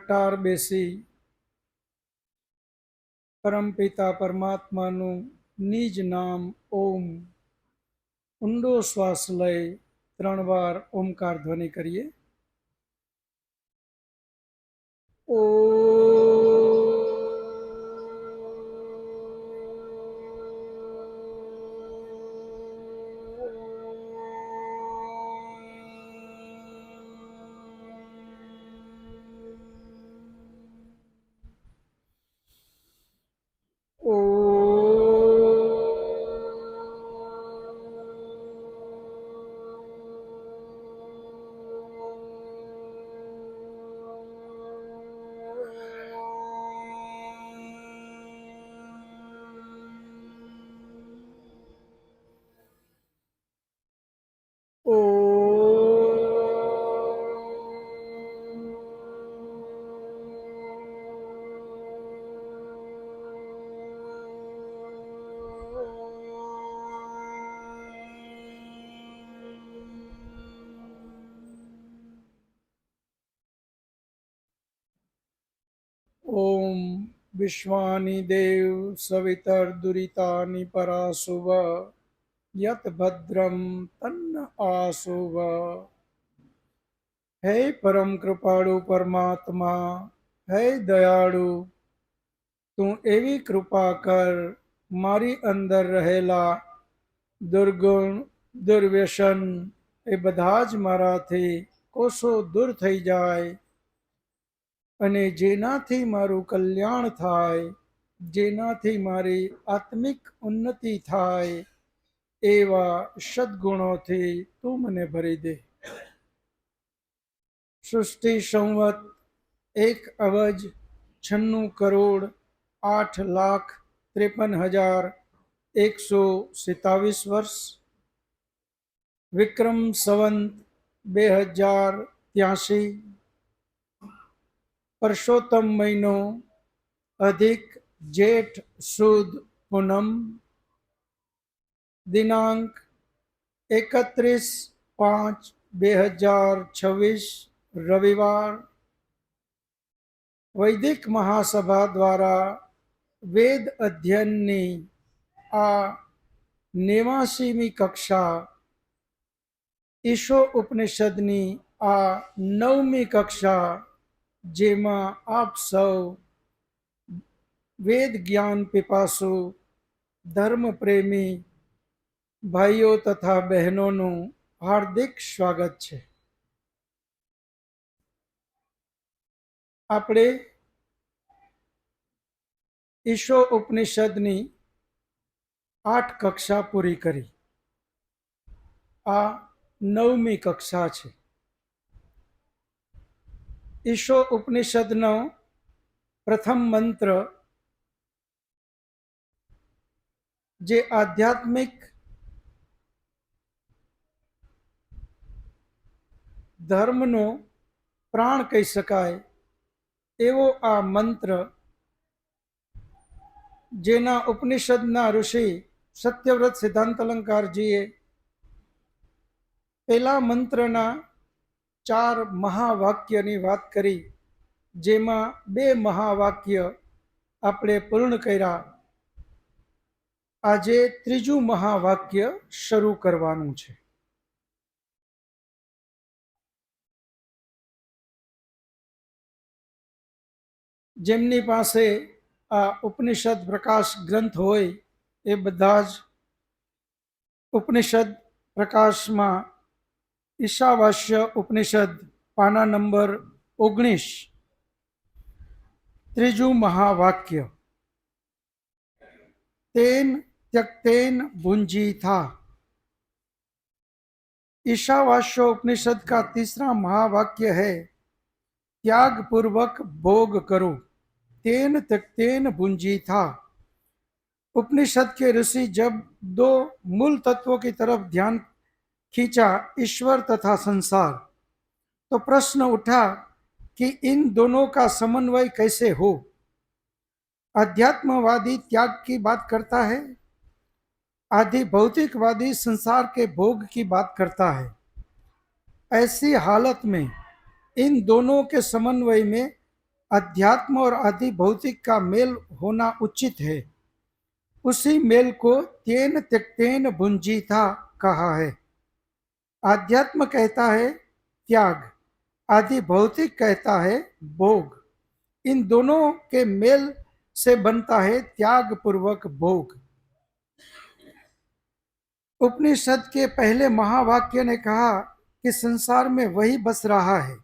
કટાર બેસી પરમપિતા પરમાત્માનું નિજ નામ ઓમ ઊંડો શ્વાસ લઈ 3 વાર ઓમકાર ધ્વનિ કરીએ. ઓ ઓમ વિશ્વાની દેવ સવિતર્દુરિતાની પરાશુવ યત ભદ્રમ તન્ન આશુવ. હે પરમ કૃપાળુ પરમાત્મા, હે દયાળુ, તું એવી કૃપા કર મારી અંદર રહેલા દુર્ગુણ દુર્વ્યસન એ બધા જ મારાથી કોસો દૂર થઈ જાય અને જેનાથી મારું કલ્યાણ થાય, જેનાથી મારી આત્મિક ઉન્નતિ થાય એવા સદગુણોથી તું મને ભરી દે. સૃષ્ટિ સંવત 1,96,53,127 વર્ષ, વિક્રમ સંવત 2083, પરસોત્તમ મહિનો અધિક જેઠ સુદ પૂનમ, દિનાંક 31/5/2026 રવિવાર. વૈદિક મહાસભા દ્વારા વેદ અધ્યયનની આ 89મી કક્ષા, ઈશો ઉપનિષદની આ 9મી કક્ષા, જેમાં આપ સૌ વેદ જ્ઞાન પીપાસુ ધર્મ પ્રેમી ભાઈઓ તથા બહેનોનું હાર્દિક સ્વાગત છે. આપણે ઈશો ઉપનિષદની 8 કક્ષા પૂરી કરી. આ 9મી કક્ષા છે. ઈશો ઉપનિષદનો પ્રથમ મંત્ર, જે આધ્યાત્મિક ધર્મનો પ્રાણ કહી શકાય એવો આ મંત્ર, જેના ઉપનિષદના ઋષિ સત્યવ્રત સિદ્ધાંત અલંકારજીએ પહેલા મંત્રના 4 મહાવાક્યની વાત કરી, જેમાં 2 મહાવાક્ય આપણે પૂર્ણ કર્યા. આજે ત્રીજું મહાવાક્ય શરૂ કરવાનું છે. જેમની પાસે આ ઉપનિષદ પ્રકાશ ગ્રંથ હોય એ બધા જ ઉપનિષદ પ્રકાશમાં ઈશાવાસ્ય ઉપનિષદ પાના નંબર 19, ત્રીજું મહાવાક્ય, તેન त्यक्तेन भुंजी था. ईशावास्य उपनिषद का तीसरा महावाक्य है, त्याग पूर्वक भोग करो, तेन त्यक्तेन भुंजी था. उपनिषद के ऋषि जब 2 मूल तत्वों की तरफ ध्यान खींचा, ईश्वर तथा संसार, तो प्रश्न उठा कि इन दोनों का समन्वय कैसे हो. अध्यात्मवादी त्याग की बात करता है, आदि भौतिकवादी संसार के भोग की बात करता है. ऐसी हालत में इन दोनों के समन्वय में अध्यात्म और आदि भौतिक का मेल होना उचित है। उसी मेल को तेन त्यक्तेन भुंजीथा कहा है। आध्यात्म कहता है त्याग, आदि भौतिक कहता है भोग। इन दोनों के मेल से बनता है त्याग पूर्वक भोग। उपनिषद के पहले महावाक्य ने कहा कि संसार में वही बस रहा है,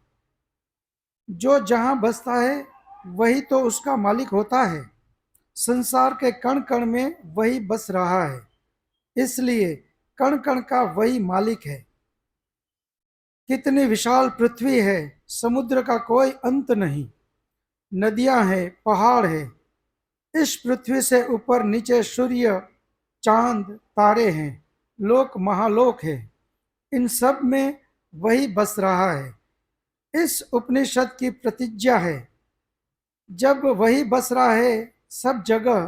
जो जहां बसता है वही तो उसका मालिक होता है। संसार के कण कण में वही बस रहा है, इसलिए कण कण का वही मालिक है। कितनी विशाल पृथ्वी है, समुद्र का कोई अंत नहीं, नदियां हैं, पहाड़ है। इस पृथ्वी से ऊपर नीचे सूर्य, चांद, तारे हैं, लोक महालोक है। इन सब में वही बस रहा है। इस उपनिषद की प्रतिज्ञा है, जब वही बस रहा है सब जगह,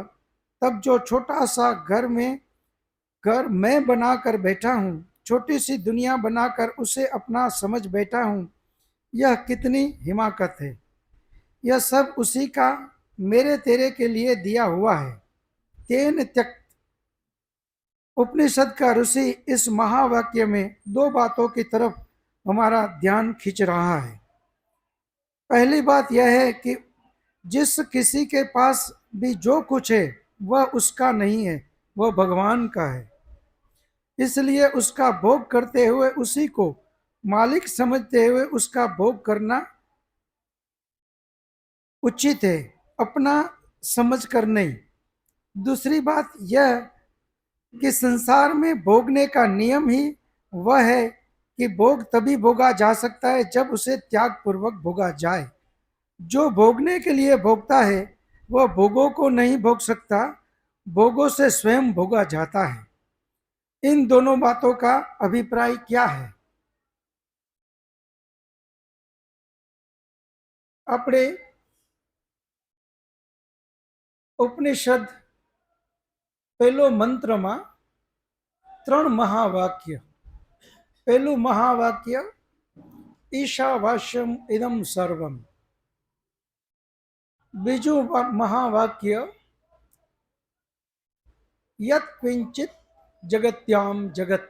तब जो छोटा सा घर मैं बनाकर बैठा हूँ, छोटी सी दुनिया बनाकर उसे अपना समझ बैठा हूँ, यह कितनी हिमाकत है। यह सब उसी का मेरे तेरे के लिए दिया हुआ है। तेन त्यक्त। उपनिषद का ऋषि इस महावाक्य में दो बातों की तरफ हमारा ध्यान खींच रहा है। पहली बात यह है कि जिस किसी के पास भी जो कुछ है वह उसका नहीं है, वह भगवान का है। इसलिए उसका भोग करते हुए उसी को मालिक समझते हुए उसका भोग करना उचित है, अपना समझ कर नहीं। दूसरी बात यह कि संसार में भोगने का नियम ही वह है कि भोग तभी भोगा जा सकता है जब उसे त्याग पूर्वक भोगा जाए। जो भोगने के लिए भोगता है वह भोगों को नहीं भोग सकता, भोगों से स्वयं भोगा जाता है। इन दोनों बातों का अभिप्राय क्या है? આપણે ઉપનિષદ પહેલો મંત્રમાં 3 મહાવાક્ય. પહેલું મહાવાક્ય ઈશાવાસ્યમ ઇદમ સર્વમ. બીજું મહાવાક્ય યત કિંચિત જગત્યામ જગત.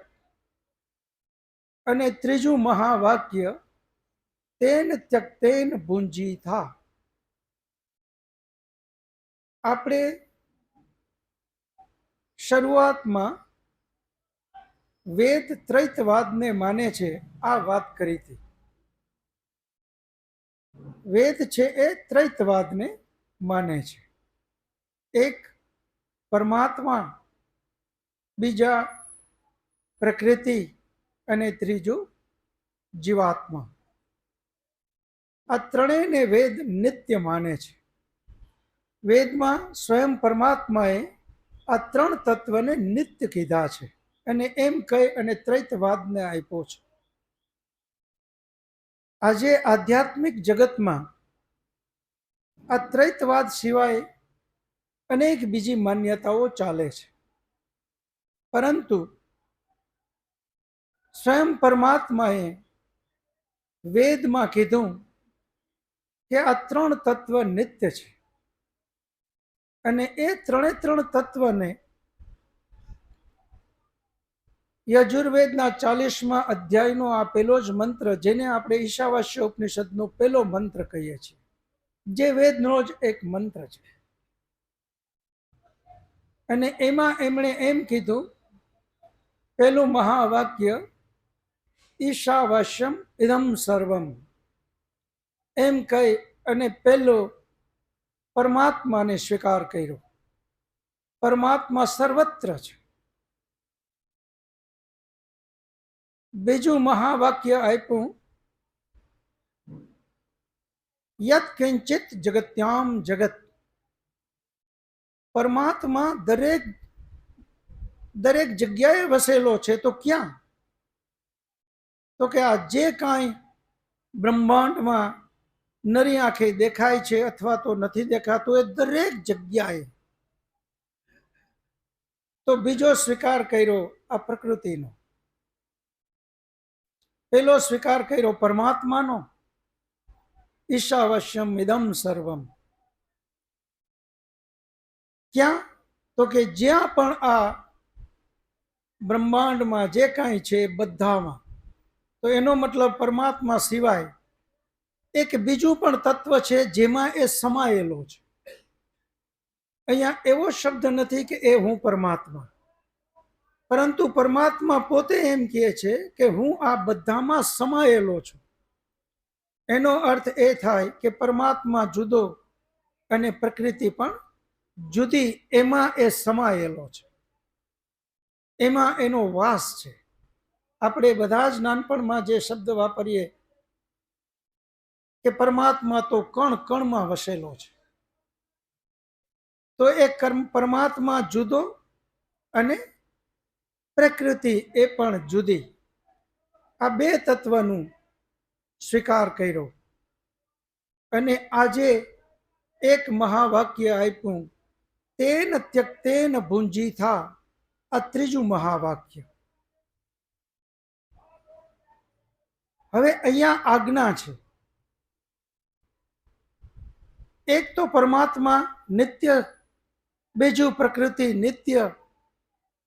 અને ત્રીજું મહાવાક્ય તેન ત્યક્તેન ભુંજીથા. આપણે શરૂઆતમાં વેદ ત્રૈતવાદને માને છે આ વાત કરી હતી. વેદ છે એ ત્રૈતવાદને માને છે. એક પરમાત્મા, બીજા પ્રકૃતિ અને ત્રીજું જીવાત્મા. આ ત્રણેયને વેદ નિત્ય માને છે. વેદમાં સ્વયં પરમાત્માએ આ ત્રણ તત્વને નિત્ય કીધા છે અને એમ કહી અને ત્રૈતવાદને આપ્યો છે. આજે આધ્યાત્મિક જગતમાં આ ત્રૈતવાદ સિવાય અનેક બીજી માન્યતાઓ ચાલે છે, પરંતુ સ્વયં પરમાત્માએ વેદમાં કીધું કે આ ત્રણ તત્વ નિત્ય છે અને એ ત્રણે ત્રણ તત્વને યજુર્વેદના 40મા અધ્યાયનો આ પહેલો જ મંત્ર, જેને આપણે ઈશાવાસ્ય ઉપનિષદનો પહેલો મંત્ર કહીએ છીએ, જે વેદનો જ એક મંત્ર છે. અને એમાં એમણે એમ કીધું, પહેલું મહાવાક્ય ઈશાવાસ્યમ ઇદમ સર્વમ. એમ કહી અને પહેલો પરમાત્માને સ્વીકાર કર્યો. પરમાત્મા સર્વત્ર છે. બીજું મહાવાક્ય આપ્યું યત કિંચિત જગત્યામ જગત. પરમાત્મા દરેક જગ્યાએ વસેલો છે. તો ક્યાં? તો કે આ જે કાંઈ બ્રહ્માંડમાં નરી આંખે દેખાય છે અથવા તો નથી દેખાતું, એ દરેક જગ્યાએ. તો બીજો સ્વીકાર કર્યો આ પ્રકૃતિનો, પેલો સ્વીકાર કર્યો પરમાત્માનો, ઈશાવશ્યમ ઇદમ સર્વમ. ક્યાં? તો કે જ્યાં પણ આ બ્રહ્માંડમાં જે કાંઈ છે બધામાં, તો એનો મતલબ પરમાત્મા સિવાય એક બીજું પણ તત્વ છે જેમાં એ સમાયેલો છે. અહીંયા એવો શબ્દ નથી કે એ હું પરમાત્મા, પરંતુ પરમાત્મા પોતે એમ કહે છે કે હું આ બધામાં સમાયેલો છું. એનો અર્થ એ થાય કે પરમાત્મા જુદો અને પ્રકૃતિ પણ જુદી, એમાં એ સમાયેલો છે, એમાં એનો વાસ છે. આપણે બધા જ નાનપણમાં જે શબ્દ વાપરીએ કે પરમાત્મા તો કણ કણમાં વસેલો છે, તો એ પરમાત્મા જુદો અને પ્રકૃતિ એ પણ જુદી, આ બે તત્વનું સ્વીકાર કર્યો. અને આજે એક મહાવાક્ય આપ્યું, તેન ત્યક્તેન ભુંજી થા, આ ત્રીજું મહાવાક્ય. હવે અહીંયા આજ્ઞા છે. એક તો પરમાત્મા નિત્ય, બીજું પ્રકૃતિ નિત્ય.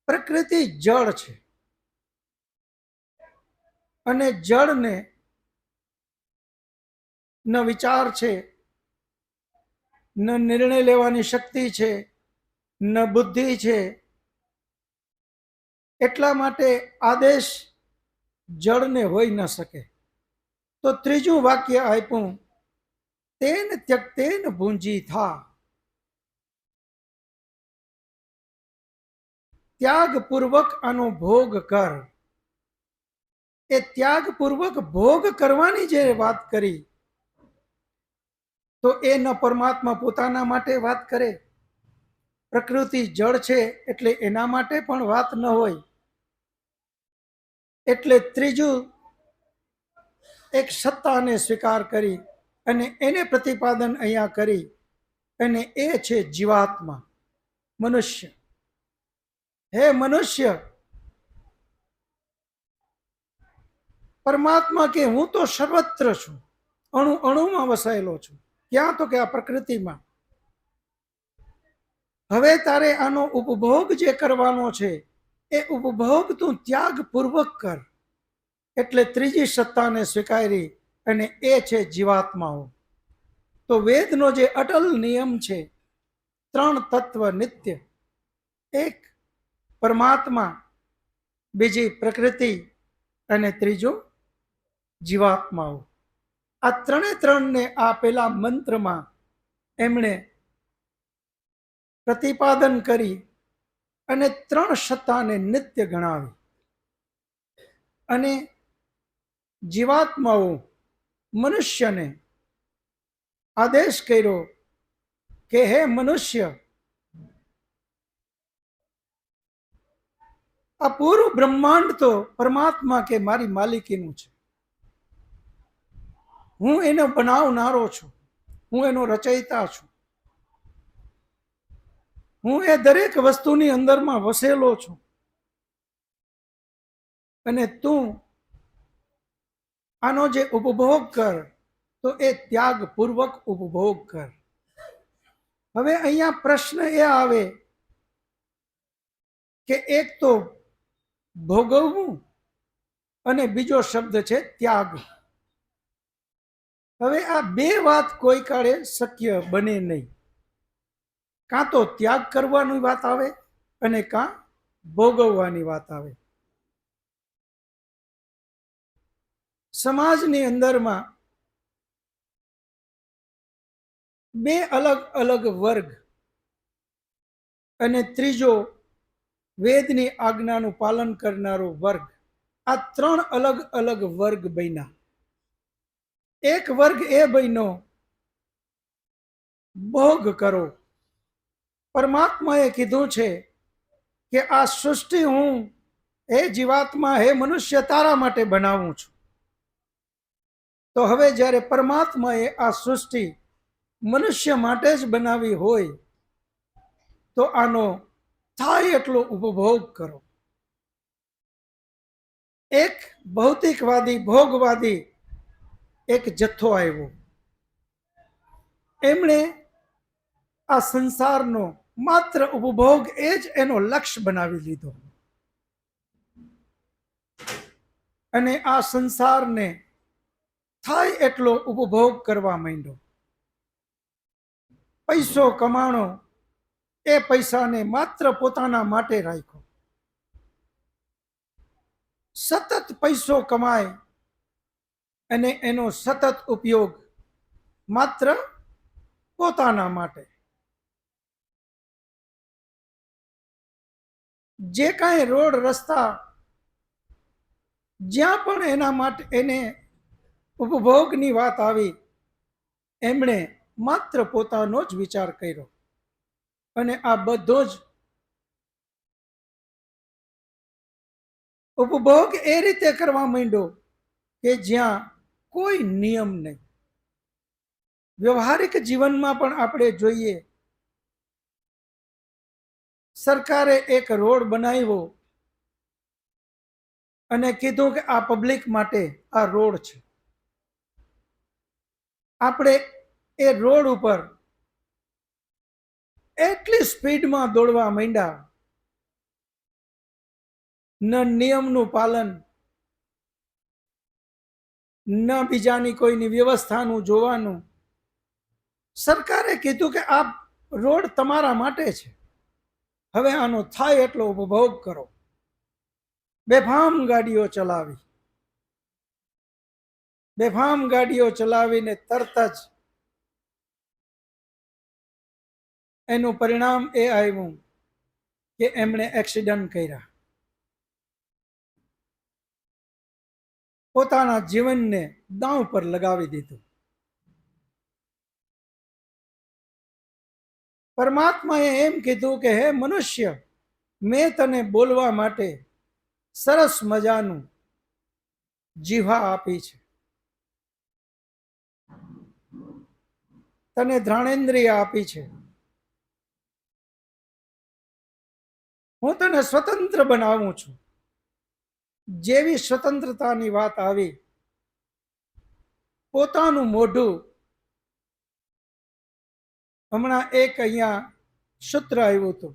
પ્રકૃતિ જળ છે અને જળને ન વિચાર છે, ન નિર્ણય લેવાની શક્તિ છે, ન બુદ્ધિ છે. એટલા માટે આદેશ જળને હોઈ ન શકે. તો ત્રીજું વાક્ય આપ્યું, તેન ત્યક્તેન ભુંજી થા, ત્યાગપૂર્વક આનો ભોગ કર. એ ત્યાગપૂર્વક ભોગ કરવાની જે વાત કરી, તો એ ન પરમાત્મા પોતાના માટે વાત કરે, પ્રકૃતિ જળ છે એટલે એના માટે પણ વાત ન હોય. એટલે ત્રીજું એક સત્તાને સ્વીકાર કરી અને એને પ્રતિપાદન અહીંયા કરી, અને એ છે જીવાત્મા, મનુષ્ય. હે મનુષ્ય, પરમાત્મા કે હું તો સર્વત્ર છું, અણુ અણુમાં વસાયેલો છું. ક્યાં? તો કે આ પ્રકૃતિમાં. હવે તારે આનો ઉપભોગ જે કરવાનો છે એ ઉપભોગ તું ત્યાગપૂર્વક કર. એટલે ત્રીજી સત્તાને સ્વીકારી, અને એ છે જીવાત્માઓ. તો વેદનો જે અટલ નિયમ છે, ત્રણ તત્વ નિત્ય, એક પરમાત્મા, બીજી પ્રકૃતિ અને ત્રીજો જીવાત્માઓ. આ ત્રણને આ પેલા મંત્રમાં એમણે પ્રતિપાદન કરી અને ત્રણ સત્તાને નિત્ય ગણાવી. અને જીવાત્માઓ મનુષ્યને આદેશ કર્યો કે હે મનુષ્ય, આ પૂરું બ્રહ્માંડ તો પરમાત્મા કે મારી માલિકીનું છે. હું એનો બનાવનારો છું, હું એનો રચયિતા છું, હું એ દરેક વસ્તુની અંદરમાં વસેલો છું. અને તું આનો જે ઉપભોગ કર, તો એ ત્યાગપૂર્વક ઉપભોગ કર. હવે અહીંયા પ્રશ્ન એ આવે કે એક તો ભોગવવું અને બીજો શબ્દ છે ત્યાગ. હવે આ બે વાત કોઈ કાળે શક્ય બને નહીં. કાં તો ત્યાગ કરવાની વાત આવે અને કાં ભોગવવાની વાત આવે. સમાજની અંદરમાં બે અલગ અલગ વર્ગ અને ત્રીજો વેદની આજ્ઞાનું પાલન કરનારો વર્ગ, આ ત્રણ અલગ અલગ વર્ગ બન્યા. એક વર્ગ એ બન્યો ભોગ કરો. પરમાત્માએ કીધું છે કે આ સૃષ્ટિ હું હે જીવાત્મા, હે મનુષ્ય તારા માટે બનાવું છું. તો હવે જ્યારે પરમાત્માએ આ સૃષ્ટિ મનુષ્ય માટે જ બનાવી હોય, તો આનો થાય એટલો ઉપભોગ કરો. એક ભૌતિકવાદી ભોગવાદી એક જથ્થો આવ્યો, એમણે આ સંસારનો માત્ર ઉપભોગ એ જ એનો લક્ષ્ય બનાવી લીધો અને આ સંસારને થાય એટલો ઉપભોગ કરવા માંડ્યો. પૈસો કમાણો, એ પૈસાને માત્ર પોતાના માટે રાખ્યો. સતત પૈસો કમાય અને એનો સતત ઉપયોગ માત્ર પોતાના માટે. જે કાંઈ રોડ રસ્તા જ્યાં પણ એના માટે એને ઉપભોગની વાત આવી, એમણે માત્ર પોતાનો જ વિચાર કર્યો અને આ બધો જ ઉપભોગ એ રીતે કરવા માંડ્યો કે જ્યાં કોઈ નિયમ નહીં. વ્યવહારિક જીવનમાં પણ આપણે જોઈએ, સરકારે એક રોડ બનાવ્યો અને કીધું કે આ પબ્લિક માટે આ રોડ છે. આપણે એ રોડ ઉપર એટલી સ્પીડમાં દોડવા માંડ્યા, ન નિયમનું પાલન, ન બીજાની કોઈની વ્યવસ્થાનું જોવાનું. સરકારે કીધું કે આ રોડ તમારા માટે છે, હવે આનો થાય એટલો ઉપભોગ કરો. બેફામ ગાડીઓ ચલાવી, બેફામ ગાડીઓ ચલાવીને તરત જ એનું પરિણામ એ આવ્યું કે એમણે એક્સિડન્ટ કર્યા. પોતાના જીવનને દાવ પર લગાવી દીધું. પરમાત્માએ એમ કીધું કે હે મનુષ્ય, મેં તને બોલવા માટે સરસ મજાનું જીવા આપી છે, તને ઘ્રાણેન્દ્રિય આપી છે, હું તને સ્વતંત્ર બનાવું છું. જેવી સ્વતંત્રતાની વાત આવી, પોતાનું મોઢું, હમણાં એક અહીંયા સૂત્ર આવ્યું હતું,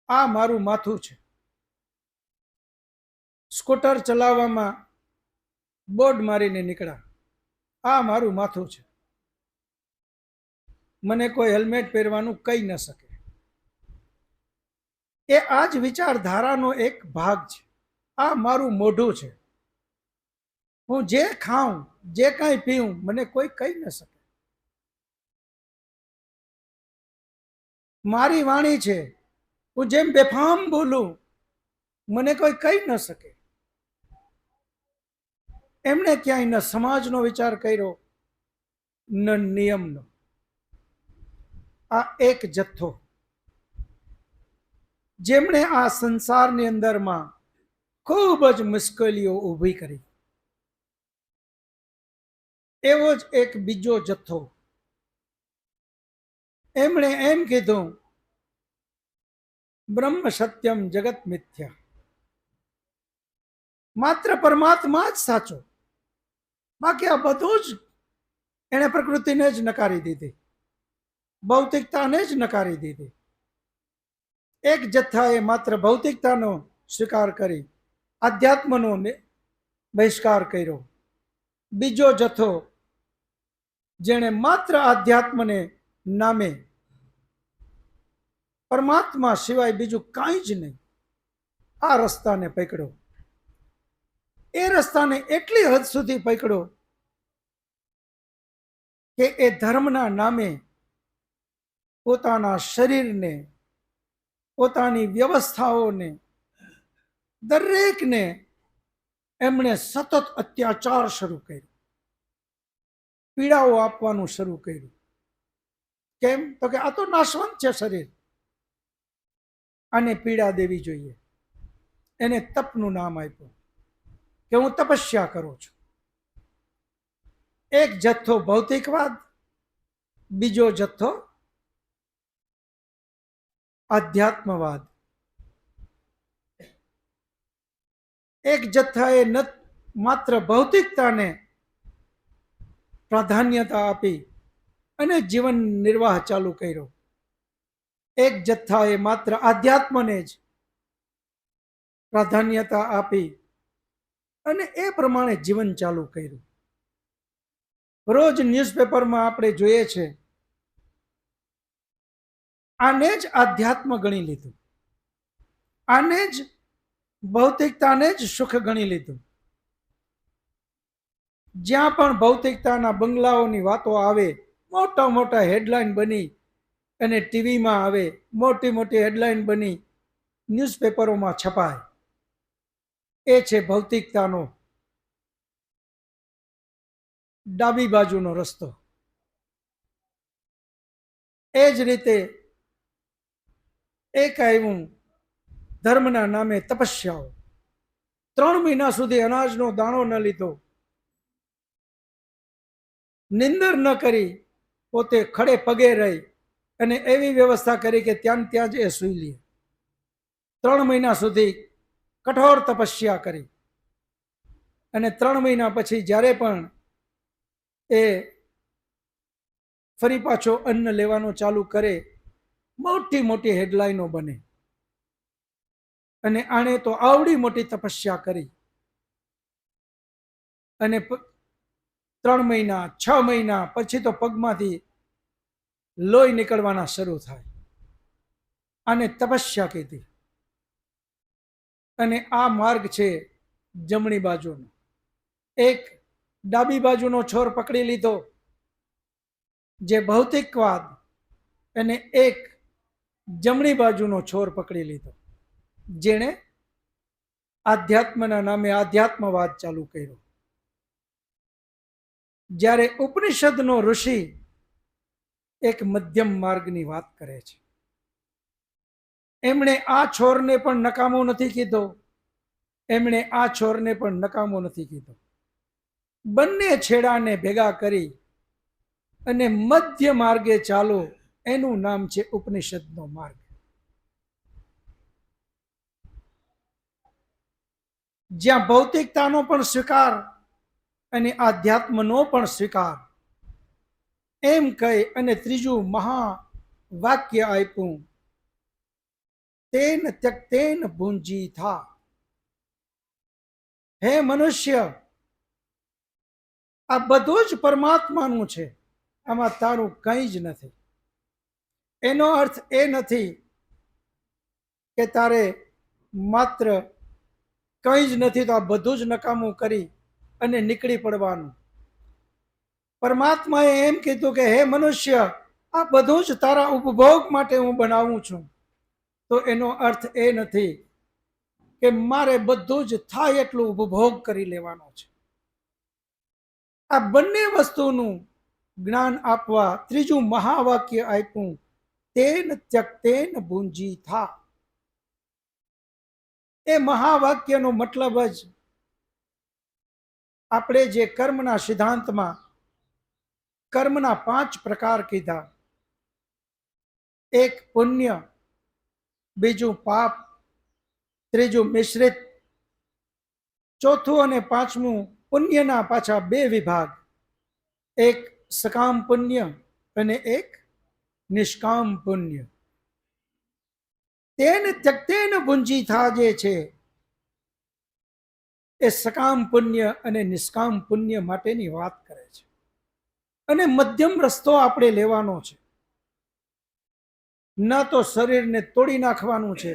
આ મારું માથું છે. સ્કૂટર ચલાવવામાં બોર્ડ મારીને નીકળ્યા, આ મારું માથું છે, મને કોઈ હેલ્મેટ પહેરવાનું કહી ન શકે. એ આ જ વિચારધારાનો એક ભાગ છે. આ મારું મોઢું છે, હું જે ખાઉં, જે કાંઈ પીઉં, મને કોઈ કહી ન શકે. મારી વાણી છે, હું જેમ બેફામ બોલું, મને કોઈ કહી ન શકે. એમણે ક્યાંય ન સમાજનો વિચાર કર્યો, ન નિયમનો. આ એક જથ્થો જેમણે આ સંસારની અંદરમાં ખૂબ જ મુશ્કેલીઓ ઊભી કરી, એવો જ એક બીજો જથ્થો, એમણે એમ કીધું બ્રહ્મ સત્યમ જગત મિથ્યા, માત્ર પરમાત્મા જ સાચો. બાકી આ બધું જ એણે પ્રકૃતિને જ નકારી દીધી, ભૌતિકતાને જ નકારી દીધી. એક જથ્થાએ માત્ર ભૌતિકતાનો સ્વીકાર કરી, આધ્યાત્મનો બહિષ્કાર કર્યો. બીજો જથ્થો જેણે માત્ર આધ્યાત્મને નામે, પરમાત્મા સિવાય બીજું કાંઈ જ નહીં, આ રસ્તાને પકડ્યો. એ રસ્તાને એટલી હદ સુધી પકડ્યો કે એ ધર્મના નામે પોતાના શરીરને, પોતાની વ્યવસ્થાઓને, દરેકને એમણે સતત અત્યાચાર શરૂ કર્યો, પીડાઓ આપવાનું શરૂ કર્યું. કેમ? તો કે આ તો નાશવંત છે શરીર, આને પીડા દેવી જોઈએ. એને તપનું નામ આપ્યું કે હું તપસ્યા કરું છું. એક જથ્થો ભૌતિકવાદ, બીજો જથ્થો આધ્યાત્મવાદ. એક જથ્થાએ માત્ર ભૌતિકતાને પ્રાધાન્યતા આપી અને જીવન નિર્વાહ ચાલુ કર્યો. એક જથ્થાએ માત્ર આધ્યાત્મને જ પ્રાધાન્યતા આપી અને એ પ્રમાણે જીવન ચાલુ કર્યું. રોજ ન્યૂઝપેપરમાં આપણે જોઈએ છે, આને જ આધ્યાત્મ ગણી લીધું, આને જ ભૌતિકતાને જ સુખ ગણી લીધું. જ્યાં પણ ભૌતિકતાના બંગલાઓની વાતો આવે, મોટા મોટા હેડલાઇન બની અને ટીવીમાં આવે, મોટી મોટી હેડલાઇન બની ન્યૂઝપેપરોમાં છપાય. એ છે ભૌતિકતાનો ડાબી બાજુનો રસ્તો. એ જ રીતે એક આવ્યું ધર્મના નામે તપસ્યાઓ. 3 મહિના સુધી અનાજનો દાણો ન લીધો, નિંદર ન કરી, પોતે ખડે પગે રહી અને એવી વ્યવસ્થા કરી કે ત્યાં જ એ સૂઈ લે. 3 મહિના સુધી કઠોર તપસ્યા કરી અને 3 મહિના પછી જ્યારે પણ એ ફરી પાછો અન્ન લેવાનું ચાલુ કરે, મોટી મોટી હેડલાઇનો બને. અને આણે તો આવડી મોટી તપસ્યા કરી અને 3 મહિના 6 મહિના પછી તો પગમાંથી લોહી નીકળવાના શરૂ થાય. આને તપસ્યા કીધી. અને આ માર્ગ છે જમણી બાજુનો. એક ડાબી બાજુનો છોર પકડી લીધો, જે ભૌતિકવાદ, અને એક જમણી બાજુનો છોર પકડી લીધો, જેણે આધ્યાત્મના નામે આધ્યાત્મવાદ ચાલુ કર્યો. જ્યારે ઉપનિષદનો ઋષિ એક મધ્યમ માર્ગની વાત કરે છે. એમણે આ છોરને પણ નકામો નથી કીધો, એમણે આ છોરને પણ નકામો નથી કીધો. બંને છેડાને ભેગા કરી અને મધ્ય માર્ગે ચાલો, એનું નામ છે ઉપનિષદનો માર્ગ. જ્યાં ભૌતિકતાનો પણ સ્વીકાર અને આધ્યાત્મનો પણ સ્વીકાર, એમ કહી અને ત્રીજું મહાવાક્ય આપ્યું, તેન ત્યક્તેન ભુંજી થા. હે મનુષ્ય, આ બધું જ પરમાત્માનું છે, આમાં તારું કંઈ જ નથી. એનો અર્થ એ નથી કે તારે માત્ર કંઈ જ નથી તો આ બધું જ નકામું કરી અને નીકળી પડવાનું. પરમાત્માએ એમ કીધું કે હે મનુષ્ય, આ બધું જ તારા ઉપભોગ માટે હું બનાવું છું. તો એનો અર્થ એ નથી કે મારે બધું જ થાય એટલું ઉપભોગ કરી લેવાનો છે. આ બંને વસ્તુનું જ્ઞાન આપવા ત્રીજું મહાવાક્ય આપ્યું, તેન ત્યક્તેન ભુંજી થા. એ મહાવાક્યનો મતલબ જ આપણે જે કર્મના સિદ્ધાંતમાં કર્મના 5 પ્રકાર કીધા, એક પુણ્ય, બીજું પાપ, ત્રીજું મિશ્રિત, ચોથું અને પાંચમું પુણ્યના પાછા 2 વિભાગ, એક સકામ પુણ્ય અને એક નિષ્કામ પુણ્ય. તેન ત્યક્તેન ભુંજી થા જે છે, એ સકામ પુણ્ય અને નિષ્કામ પુણ્ય માટેની વાત કરે છે. અને મધ્યમ રસ્તો આપણે લેવાનો છે. ના તો શરીરને તોડી નાખવાનું છે,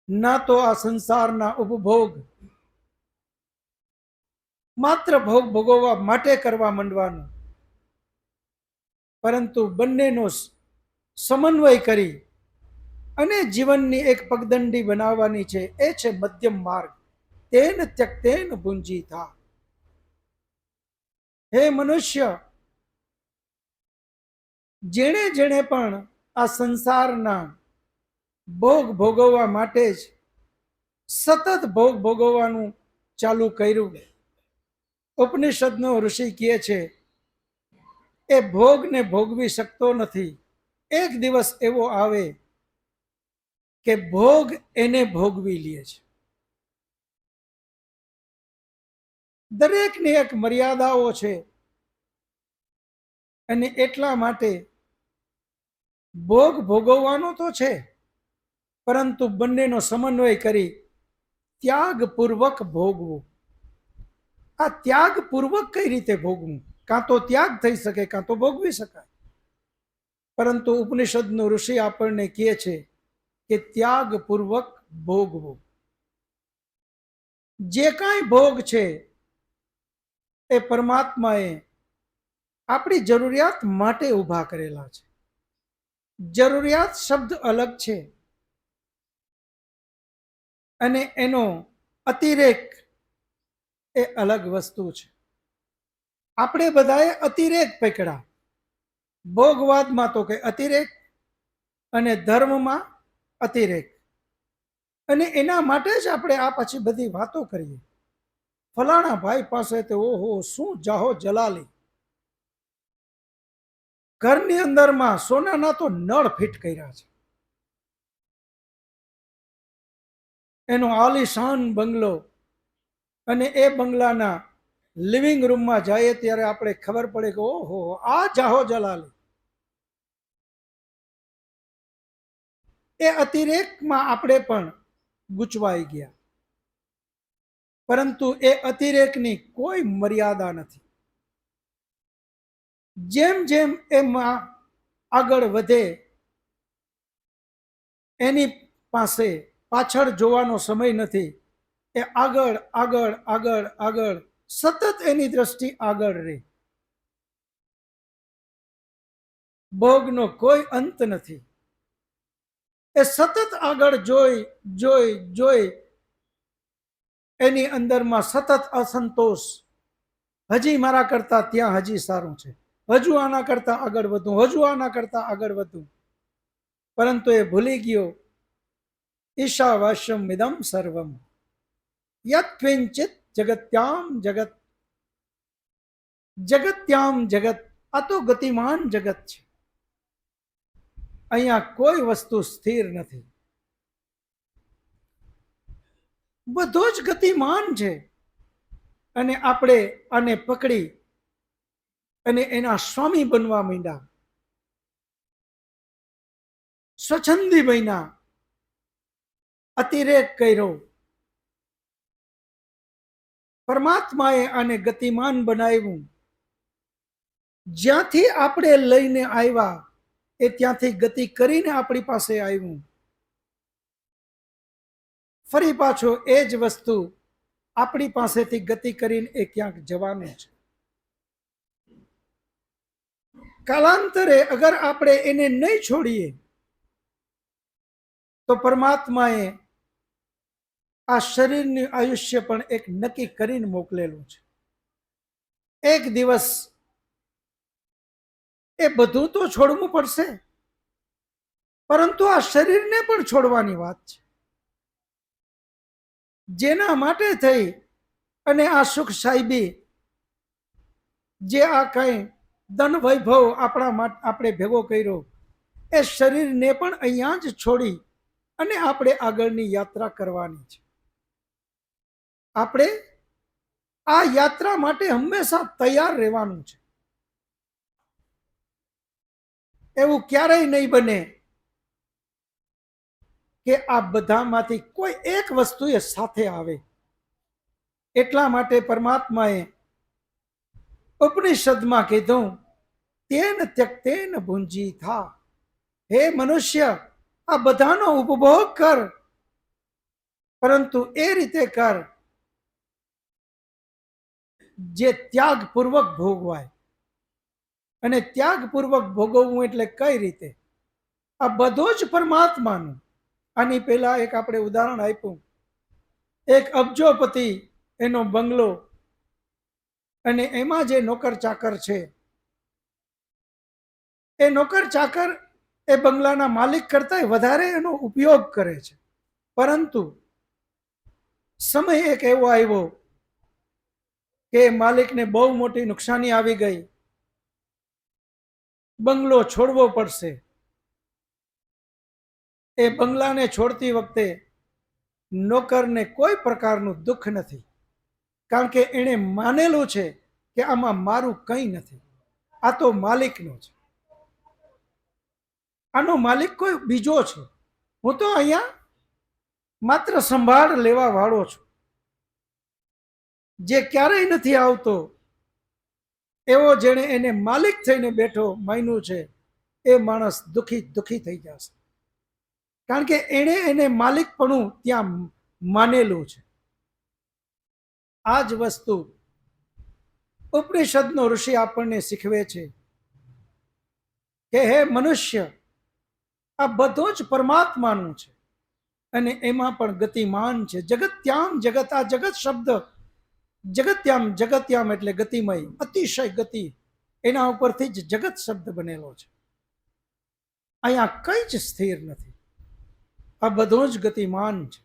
ના તો આ સંસારના ઉપભોગ માત્ર ભોગ ભોગવવા માટે કરવા માંડવાનું, પરંતુ બંનેનો સમન્વય કરી અને જીવનની એક પગદંડી બનાવવાની છે. એ છે મધ્યમ માર્ગ. તેન ત્યક્તેન ભુંજી થા. હે મનુષ્ય, જેણે જેણે પણ આ સંસારના ભોગ ભોગવવા માટે જ સતત ભોગ ભોગવવાનું ચાલુ કર્યું, ઉપનિષદનો ઋષિ કહે છે એ ભોગને ભોગવી શકતો નથી. એક દિવસ એવો આવે કે ભોગ એને ભોગવી લે છે. દરેકની એક મર્યાદાઓ છે. અને એટલા માટે ભોગ ભોગવવાનો તો છે, પરંતુ બંનેનો સમન્વય કરી ત્યાગપૂર્વક ભોગવું. આ ત્યાગપૂર્વક કઈ રીતે ભોગવું? કાં તો ત્યાગ થઈ શકે, કાં તો ભોગવી શકાય. પરંતુ ઉપનિષદનું ઋષિ આપણને કહે છે કે ત્યાગપૂર્વક ભોગવું. જે કાંઈ ભોગ છે એ પરમાત્માએ આપણી જરૂરિયાત માટે ઊભા કરેલા છે. જરૂરિયાત શબ્દ અલગ છે અને એનો અતિરેક એ અલગ વસ્તુ છે. આપણે બધાએ અતિરેક પકડ્યા. ભોગવાદમાં તો કે અતિરેક, અને ધર્મમાં અતિરેક, અને એના માટે જ આપણે આ પછી બધી વાતો કરીએ. ફલાણા ભાઈ પાસે તો ઓહો શું જાહો જલાલી. ઘરની અંદરમાં સોનાના તો નળ ફિટ કર્યા છે. એનો આલીશાન બંગલો, અને એ બંગલાના લિવિંગ રૂમમાં જઈએ ત્યારે આપણે ખબર પડે કે ઓહો આ જાહો જલાલી. એ અતિરેકમાં આપણે પણ ગૂંચવાઈ ગયા. પરંતુ એ અતિરેકની કોઈ મર્યાદા નથી. જેમ જેમ એમાં આગળ વધે, એની પાસે પાછળ જોવાનો સમય નથી. એ આગળ આગળ આગળ આગળ સતત એની દ્રષ્ટિ આગળ રહે. ભોગનો કોઈ અંત નથી. એ સતત આગળ જોઈ જોઈ જોઈ એની અંદરમાં સતત અસંતોષ. હજી મારા કરતા ત્યાં હજી સારું છે, હજુ આના કરતા આગળ વધું, હજુ આના કરતા આગળ વધું. પરંતુ એ ભૂલી ગયો ઈશાવાસ્યમ ઇદમ સર્વમ યત કિંચિત જગત્યામ જગત. જગત્યામ જગત, આ તો ગતિમાન જગત છે. અહીંયા કોઈ વસ્તુ સ્થિર નથી. બધું જ ગતિમાન છે. અને આપણે આને પકડી અને એના સ્વામી બનવા માંડ્યા, સ્વચ્છંદી બન્યા, અતિરેક કર્યો. પરમાત્માએ આને ગતિમાન બનાવ્યું. જ્યાંથી આપણે લઈને આવ્યા એ ત્યાંથી ગતિ કરીને આપણી પાસે આવ્યું. ફરી પાછો એ જ વસ્તુ આપણી પાસેથી ગતિ કરીને એ ક્યાંક જવાનું છે. કાલાંતરે અગર આપણે એને નહીં છોડીએ તો પરમાત્માએ આ શરીરની આયુષ્ય પણ એક નક્કી કરીને મોકલેલું છે. એક દિવસ એ બધું તો છોડવું પડશે, પરંતુ આ શરીરને પણ છોડવાની વાત છે. જેના માટે થઈ અને આ સુખ સાહેબી, જે આ કઈ ધન વૈભવ આપણે ભેગો કર્યો, એ શરીરને પણ અહીંયા જ છોડી અને આપણે આગળની યાત્રા કરવાની છે. આપણે આ યાત્રા માટે હંમેશા તૈયાર રહેવાનું છે. એવું ક્યારેય નહીં બને કે આ બધામાંથી કોઈ એક વસ્તુ એ સાથે આવે. એટલા માટે પરમાત્માએ ઉપનિષદમાં કીધું તેન ત્યક્તેન ભુંજી થા. હે મનુષ્ય, આ બધાનો ઉપભોગ કર, પરંતુ એ રીતે કર જે ત્યાગપૂર્વક ભોગવાય. અને ત્યાગપૂર્વક ભોગવવું એટલે કઈ રીતે? આ બધું જ પરમાત્માનું. આની પહેલા એક આપણે ઉદાહરણ આપ્યું. એક અબજોપતિ એનો બંગલો, અને એમાં જે નોકર ચાકર છે, એ નોકર ચાકર એ બંગલાના માલિક કરતા વધારે એનો ઉપયોગ કરે છે. પરંતુ સમય એક એવો આવ્યો કે માલિકને બહુ મોટી નુકસાની આવી ગઈ, બંગલો છોડવો પડશે. એ બંગલાને છોડતી વખતે નોકરને કોઈ પ્રકારનું દુઃખ નથી, કારણ કે એણે માનેલું છે કે આમાં મારું કંઈ નથી. આ તો માલિકનો છે. આનો માલિક કોઈ બીજો છે. હું તો અહીંયા માત્ર સંભાળ લેવા વાળો છું. જે ક્યારેય નથી આવતો એવો જેણે એને માલિક થઈને બેઠો માન્યું છે, એ માણસ દુખી થઈ જશે. કારણ કે એણે એને માલિકપણું ત્યાં માનેલું છે. આ જ વસ્તુ ઉપનિષદનો ઋષિ આપણને શીખવે છે કે હે મનુષ્ય, આ બધું જ પરમાત્માનું છે અને એમાં પણ ગતિમાન છે. જગત્યામ જગત, આ જગત શબ્દ જગત્યામ એટલે ગતિમય, અતિશય ગતિ, એના ઉપરથી જ જગત શબ્દ બનેલો છે. અહીંયા કઈ જ સ્થિર નથી, આ બધું જ ગતિમાન છે.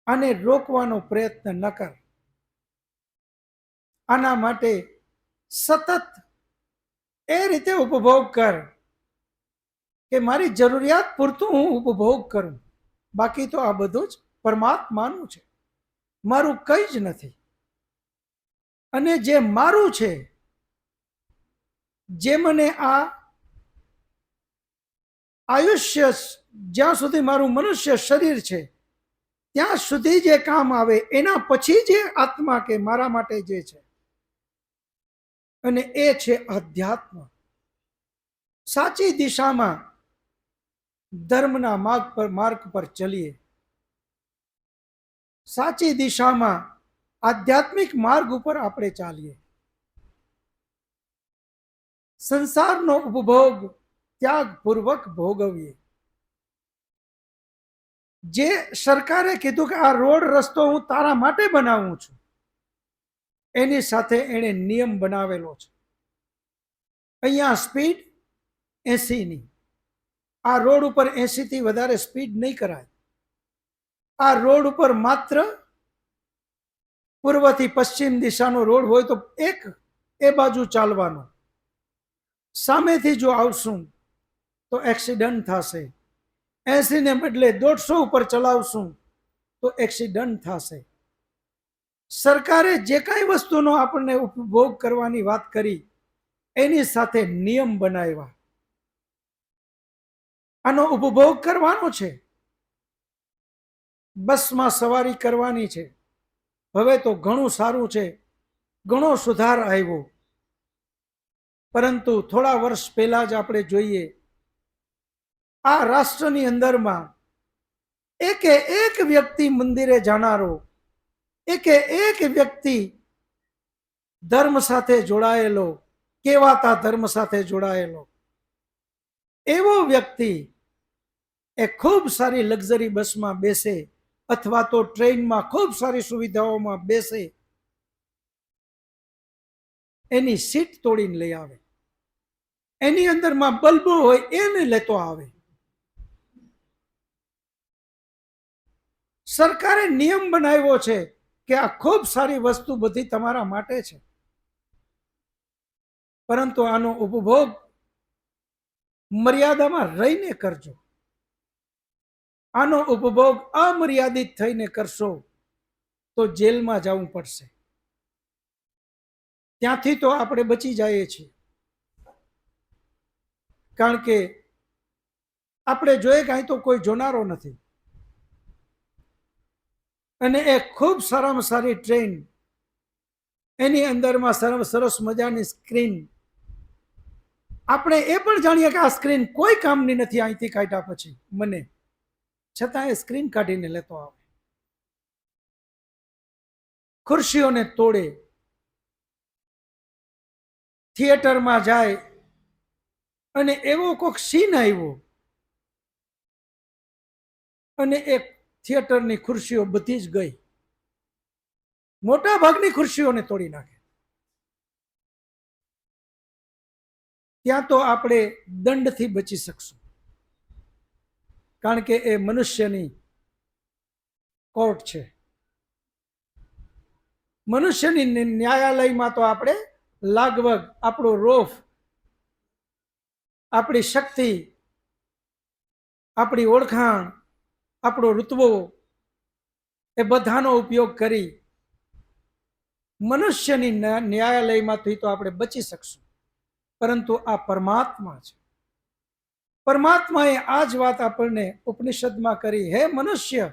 આને રોકવાનો પ્રયત્ન ન કર. આના માટે સતત એ રીતે ઉપભોગ કર કે મારી જરૂરિયાત પૂરતું હું ઉપભોગ કરું. બાકી તો આ બધું જ પરમાત્માનું છે, મારું કંઈ જ નથી. અને જે મારું છે, જે મને આ આયુષ્ય, જ્યાં સુધી મારું મનુષ્ય શરીર છે ત્યાં સુધી જે કામ આવે, એના પછી જે આત્મા કે મારા માટે જે છે, અને એ છે અધ્યાત્મ. સાચી દિશામાં ધર્મના માર્ગ પર ચલીએ, સાચી દિશામાં આધ્યાત્મિક માર્ગ ઉપર આપણે ચાલીએ. સંસારનો ઉપભોગ ત્યાગપૂર્વક ભોગવીએ. જે સરકારે કીધું કે આ રોડ રસ્તો હું તારા માટે બનાવું છું, એની સાથે એણે નિયમ બનાવેલો છે. અહીંયા સ્પીડ 80ની, આ રોડ ઉપર 80 થી વધારે સ્પીડ નહીં કરાય. આ રોડ ઉપર માત્ર પૂર્વથી પશ્ચિમ દિશાનો રોડ હોય તો એ બાજુ ચાલવાનો. સામેથી જો આવશું તો એક્સિડન્ટ થશે. 80 ને બદલે 150 ઉપર ચલાવશું તો એક્સિડન્ટ થશે. સરકારે જે કાંઈ વસ્તુનો આપણને ઉપભોગ કરવાની વાત કરી, એની સાથે નિયમ બનાવ્યા. આનો ઉપભોગ કરવાનો છે, બસમાં સવારી કરવાની છે. હવે તો ઘણું સારું છે, ઘણો સુધાર આવ્યો. પરંતુ થોડા વર્ષ પહેલા જ આપણે જોઈએ, આ રાષ્ટ્રની અંદરમાં એકે એક વ્યક્તિ મંદિરે જાનારો, એકે એક વ્યક્તિ ધર્મ સાથે જોડાયેલો, કેવાતા ધર્મ સાથે જોડાયેલો એવો વ્યક્તિ એ ખૂબ સારી લક્ઝરી બસમાં બેસે અથવા તો ટ્રેનમાં ખૂબ સારી સુવિધાઓમાં બેસે, એની સીટ તોડીને લઈ આવે, એની અંદરમાં બલ્બો હોય એને લેતો આવે. સરકારે નિયમ બનાવ્યો છે કે આ ખૂબ સારી વસ્તુ બધી તમારા માટે છે, પરંતુ આનો ઉપભોગ મર્યાદામાં રહીને કરજો. આનો ઉપભોગ અમર્યાદિત થઈને કરશો તો જેલમાં જવું પડશે. ત્યાંથી તો આપણે બચી જઈએ છીએ, કારણ કે આપણે જોઈએ કે અહીં તો કોઈ જોનારો નથી. અને એ ખૂબ સારામાં સારી ટ્રેન, એની અંદરમાં સરસ મજાની સ્ક્રીન. આપણે એ પણ જાણીએ કે આ સ્ક્રીન કોઈ કામની નથી અહીંથી કાઢ્યા પછી મને, છતાં એ સ્ક્રીન કાઢીને લેતો આવે. ખુરશીઓને તોડે, થિયેટરમાં જાય અને એવો કોઈક સીન આવ્યો અને એક થિયેટરની ખુરશીઓ બધી જ ગઈ, મોટા ભાગની ખુરશીઓને તોડી નાખે. ત્યાં તો આપણે દંડથી બચી શકશું, કારણ કે એ મનુષ્યની કોર્ટ છે. મનુષ્યની ન્યાયાલયમાં તો આપણે લાગવગ, આપણો રોફ, આપણી શક્તિ, આપણી ઓળખાણ, આપણો ઋતવો, એ બધાનો ઉપયોગ કરી મનુષ્યની ન્યાયાલયમાંથી તો આપણે બચી શકશું. પરંતુ આ પરમાત્મા છે. પરમાત્માએ આ જ વાત આપણને ઉપનિષદમાં કરી, હે મનુષ્ય,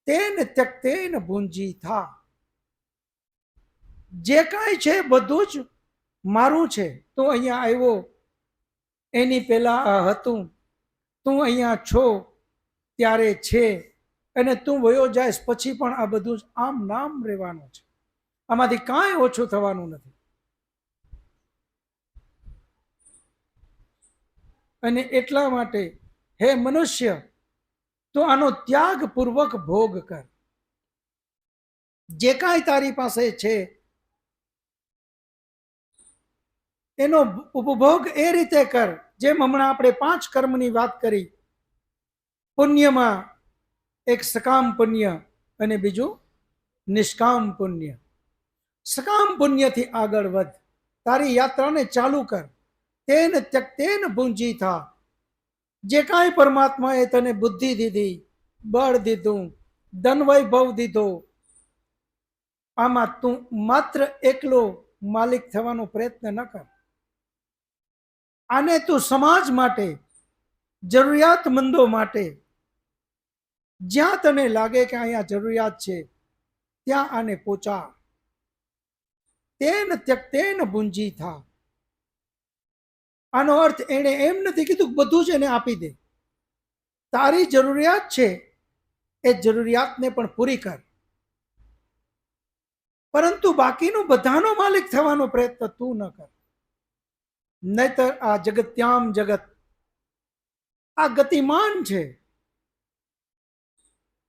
તેન ત્યક્તેન ભુંજી થા. જે કાંઈ છે બધું જ મારું છે. તું અહીંયા આવ્યો એની પહેલા આ હતું, તું અહીંયા છો ત્યારે છે, અને તું વયો જાય પછી પણ આ બધું જ આમ નામ રહેવાનું છે. આમાંથી કાંઈ ઓછું થવાનું નથી. અને એટલા માટે હે મનુષ્ય, તો આનો ત્યાગ પૂર્વક ભોગ કર. જે કાંઈ તારી પાસે છે એનો ઉપભોગ એ રીતે કર જેમ હમણાં આપણે 5 કર્મની વાત કરી. પુણ્યમાં એક સકામ પુણ્ય અને બીજું નિષ્કામ પુણ્ય. સકામ પુણ્યથી આગળ વધ, તારી યાત્રાને ચાલુ કર. તેન ત્યક્તેન ભુંજી થા. જે કાંઈ પરમાત્માએ તને બુદ્ધિ દીધી, બળ દીધું, ધન વૈભવ દીધો, આમાં તું માત્ર એકલો માલિક થવાનો પ્રયત્ન ન કર. આને તું સમાજ માટે, જરૂરિયાતમંદો માટે, જ્યાં તને લાગે કે અહીંયા જરૂરિયાત છે ત્યાં આને પહોંચાડ. તેન ત્યક્તેન ભુંજી થા. આનો અર્થ એણે એમ નથી કીધું બધું જ એને આપી દે. તારી જરૂરિયાત છે એ જરૂરિયાતને પણ પૂરી કર, પરંતુ બાકીનું બધાનો માલિક થવાનો પ્રયત્ન તું ન કર. નહીતર આ જગત્યામ જગત આ ગતિમાન છે.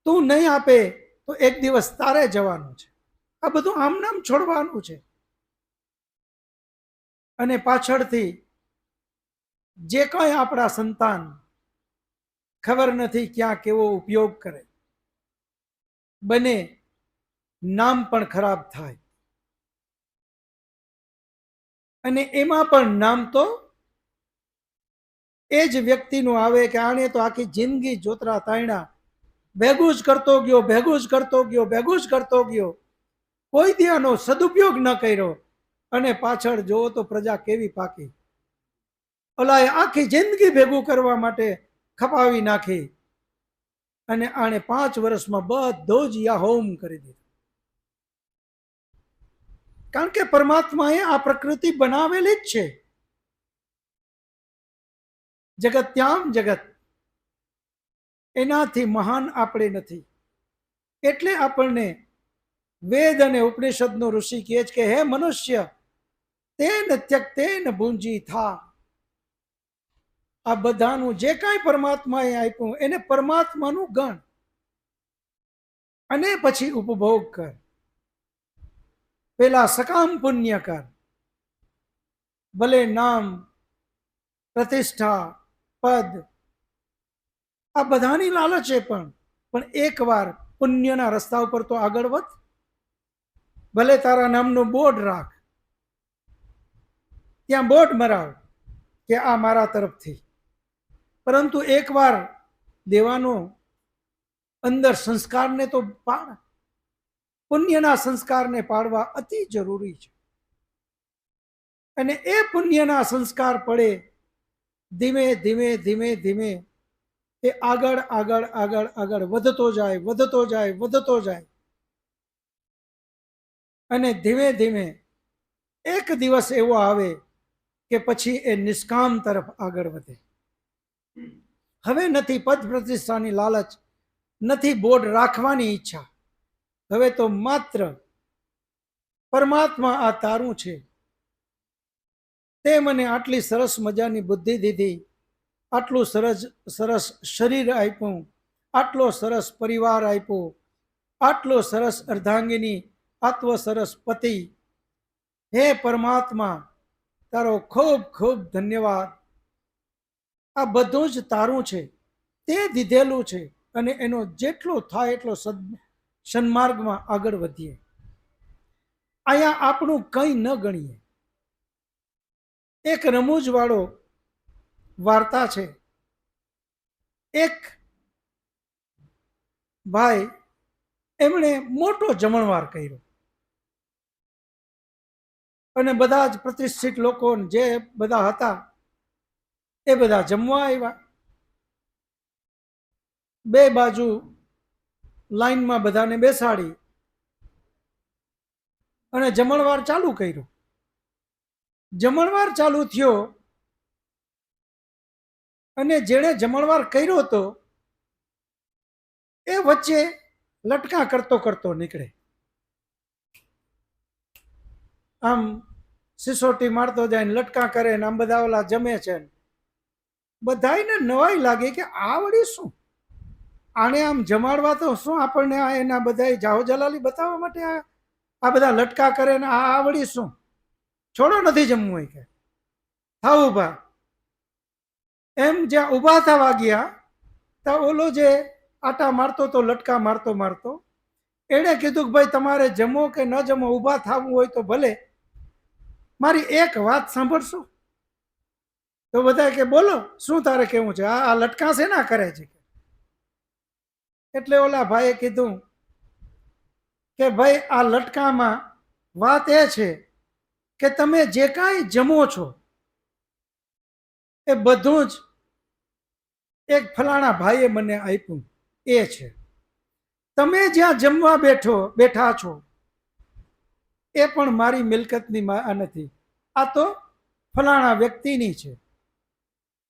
તું નહીં આપે તો એક દિવસ તારે જવાનું છે. આ બધું આમ નામ છોડવાનું છે. અને પાછળથી જે કાંઈ આપણા સંતાન ખબર નથી ક્યાં કેવો ઉપયોગ કરે, બને નામ પણ ખરાબ થાય. અને એમાં પણ નામ તો એ જ વ્યક્તિનું આવે કે આણે તો આખી જિંદગી જોતરા તાયણા ભેગું જ કરતો ગયો, ભેગું જ કરતો ગયો, ભેગું જ કરતો ગયો, કોઈ દી આનો સદુપયોગ ન કર્યો, અને પાછળ જોવો તો પ્રજા કેવી પાકી. ઓલાએ આખી જિંદગી ભેગું કરવા માટે ખપાવી નાખી, અને આણે 5 વર્ષમાં બધો જ યાહોમ કરી દીધો. કારણ કે પરમાત્માએ આ પ્રકૃતિ બનાવેલી જ છે. જગત્યામ જગત, એનાથી મહાન આપણે નથી. એટલે આપણને વેદ અને ઉપનિષદનો ઋષિ કહે છે કે હે મનુષ્ય, તેન ત્યક્તેન ભુંજી થા. આ બધાનું જે કાંઈ પરમાત્માએ આપ્યું એને પરમાત્માનું ગણ, અને પછી ઉપભોગ કર. પેલા સકામ પુણ્ય કર, ભલે નામ, પ્રતિષ્ઠા, પદ, આ બધાની લાલચ છે, પણ એકવાર પુણ્યના રસ્તા ઉપર તો આગળ વધ. ભલે તારા નામનું બોર્ડ રાખ, ત્યાં બોર્ડ મરાવ કે આ મારા તરફથી, પરંતુ એકવાર દેવાનો અંદર સંસ્કારને તો પાડ. પુણ્યના સંસ્કારને પાડવા અતિ જરૂરી છે. અને એ પુણ્યના સંસ્કાર પડે, ધીમે ધીમે ધીમે ધીમે એ આગળ આગળ આગળ આગળ વધતો જાય, વધતો જાય, વધતો જાય. અને ધીમે ધીમે એક દિવસ એવો આવે કે પછી એ નિષ્કામ તરફ આગળ વધે. હવે નથી પદ પ્રતિષ્ઠાની લાલચ, નથી બોર્ડ રાખવાની ઈચ્છા. હવે તો માત્ર પરમાત્મા આ તારું છે, તે મને આટલી સરસ મજાની બુદ્ધિ દીધી, આટલું સરસ શરીર આપ્યું, આટલો સરસ પરિવાર આપ્યો, આટલો સરસ અર્ધાંગિની, આટલો સરસ પતિ. હે પરમાત્મા, તારો ખૂબ ખૂબ ધન્યવાદ. આ બધું જ તારું છે, તે દીધેલું છે, અને એનો જેટલો થાય એટલો સન્માર્ગમાં આગળ વધીએ. અહીંયા આપણું કંઈ ન ગણીએ. એક રમૂજ વાળો વાર્તા છે. એક ભાઈ, એમણે મોટો જમણવાર કર્યો, અને બધા જ પ્રતિષ્ઠિત લોકો જે બધા હતા એ બધા જમવા આવ્યા. બે બાજુ લાઈનમાં બધાને બેસાડી અને જમણવાર ચાલુ કર્યું. જમણવાર ચાલુ થયો અને જેણે જમણવાર કર્યો હતો એ વચ્ચે લટકા કરતો કરતો નીકળે. આમ સિસોટી મારતો જાય ને લટકા કરે ને આમ બધા ઓલા જમે છે. બધાને નવાઈ લાગે કે આ વળી શું, આને આમ જમાડવા તો શું આપણને એના બધા જાહો જલાલી બતાવવા માટે આ બધા લટકા કરે ને આ વળી શું, છોડો નથી જમવું કે થાવ ઉભા. એમ જ્યાં ઉભા થવા ગયા તો ઓલો જે આટા મારતો તો લટકા મારતો મારતો એણે કીધું કે ભાઈ તમારે જમો કે ન જમો, ઉભા થવું હોય તો ભલે, મારી એક વાત સાંભળશો? તો બધા કે બોલો શું તારે કેવું છે? આ લટકા છે ના કરે છે. એટલે ઓલા ભાઈએ કીધું કે ભાઈ આ લટકામાં વાત એ છે કે તમે જે કાંઈ જમો છો એ બધું જ એક ફલાણા ભાઈએ મને આપ્યું એ છે. તમે જ્યાં જમવા બેઠા છો એ પણ મારી મિલકતની નથી, આ તો ફલાણા વ્યક્તિની છે.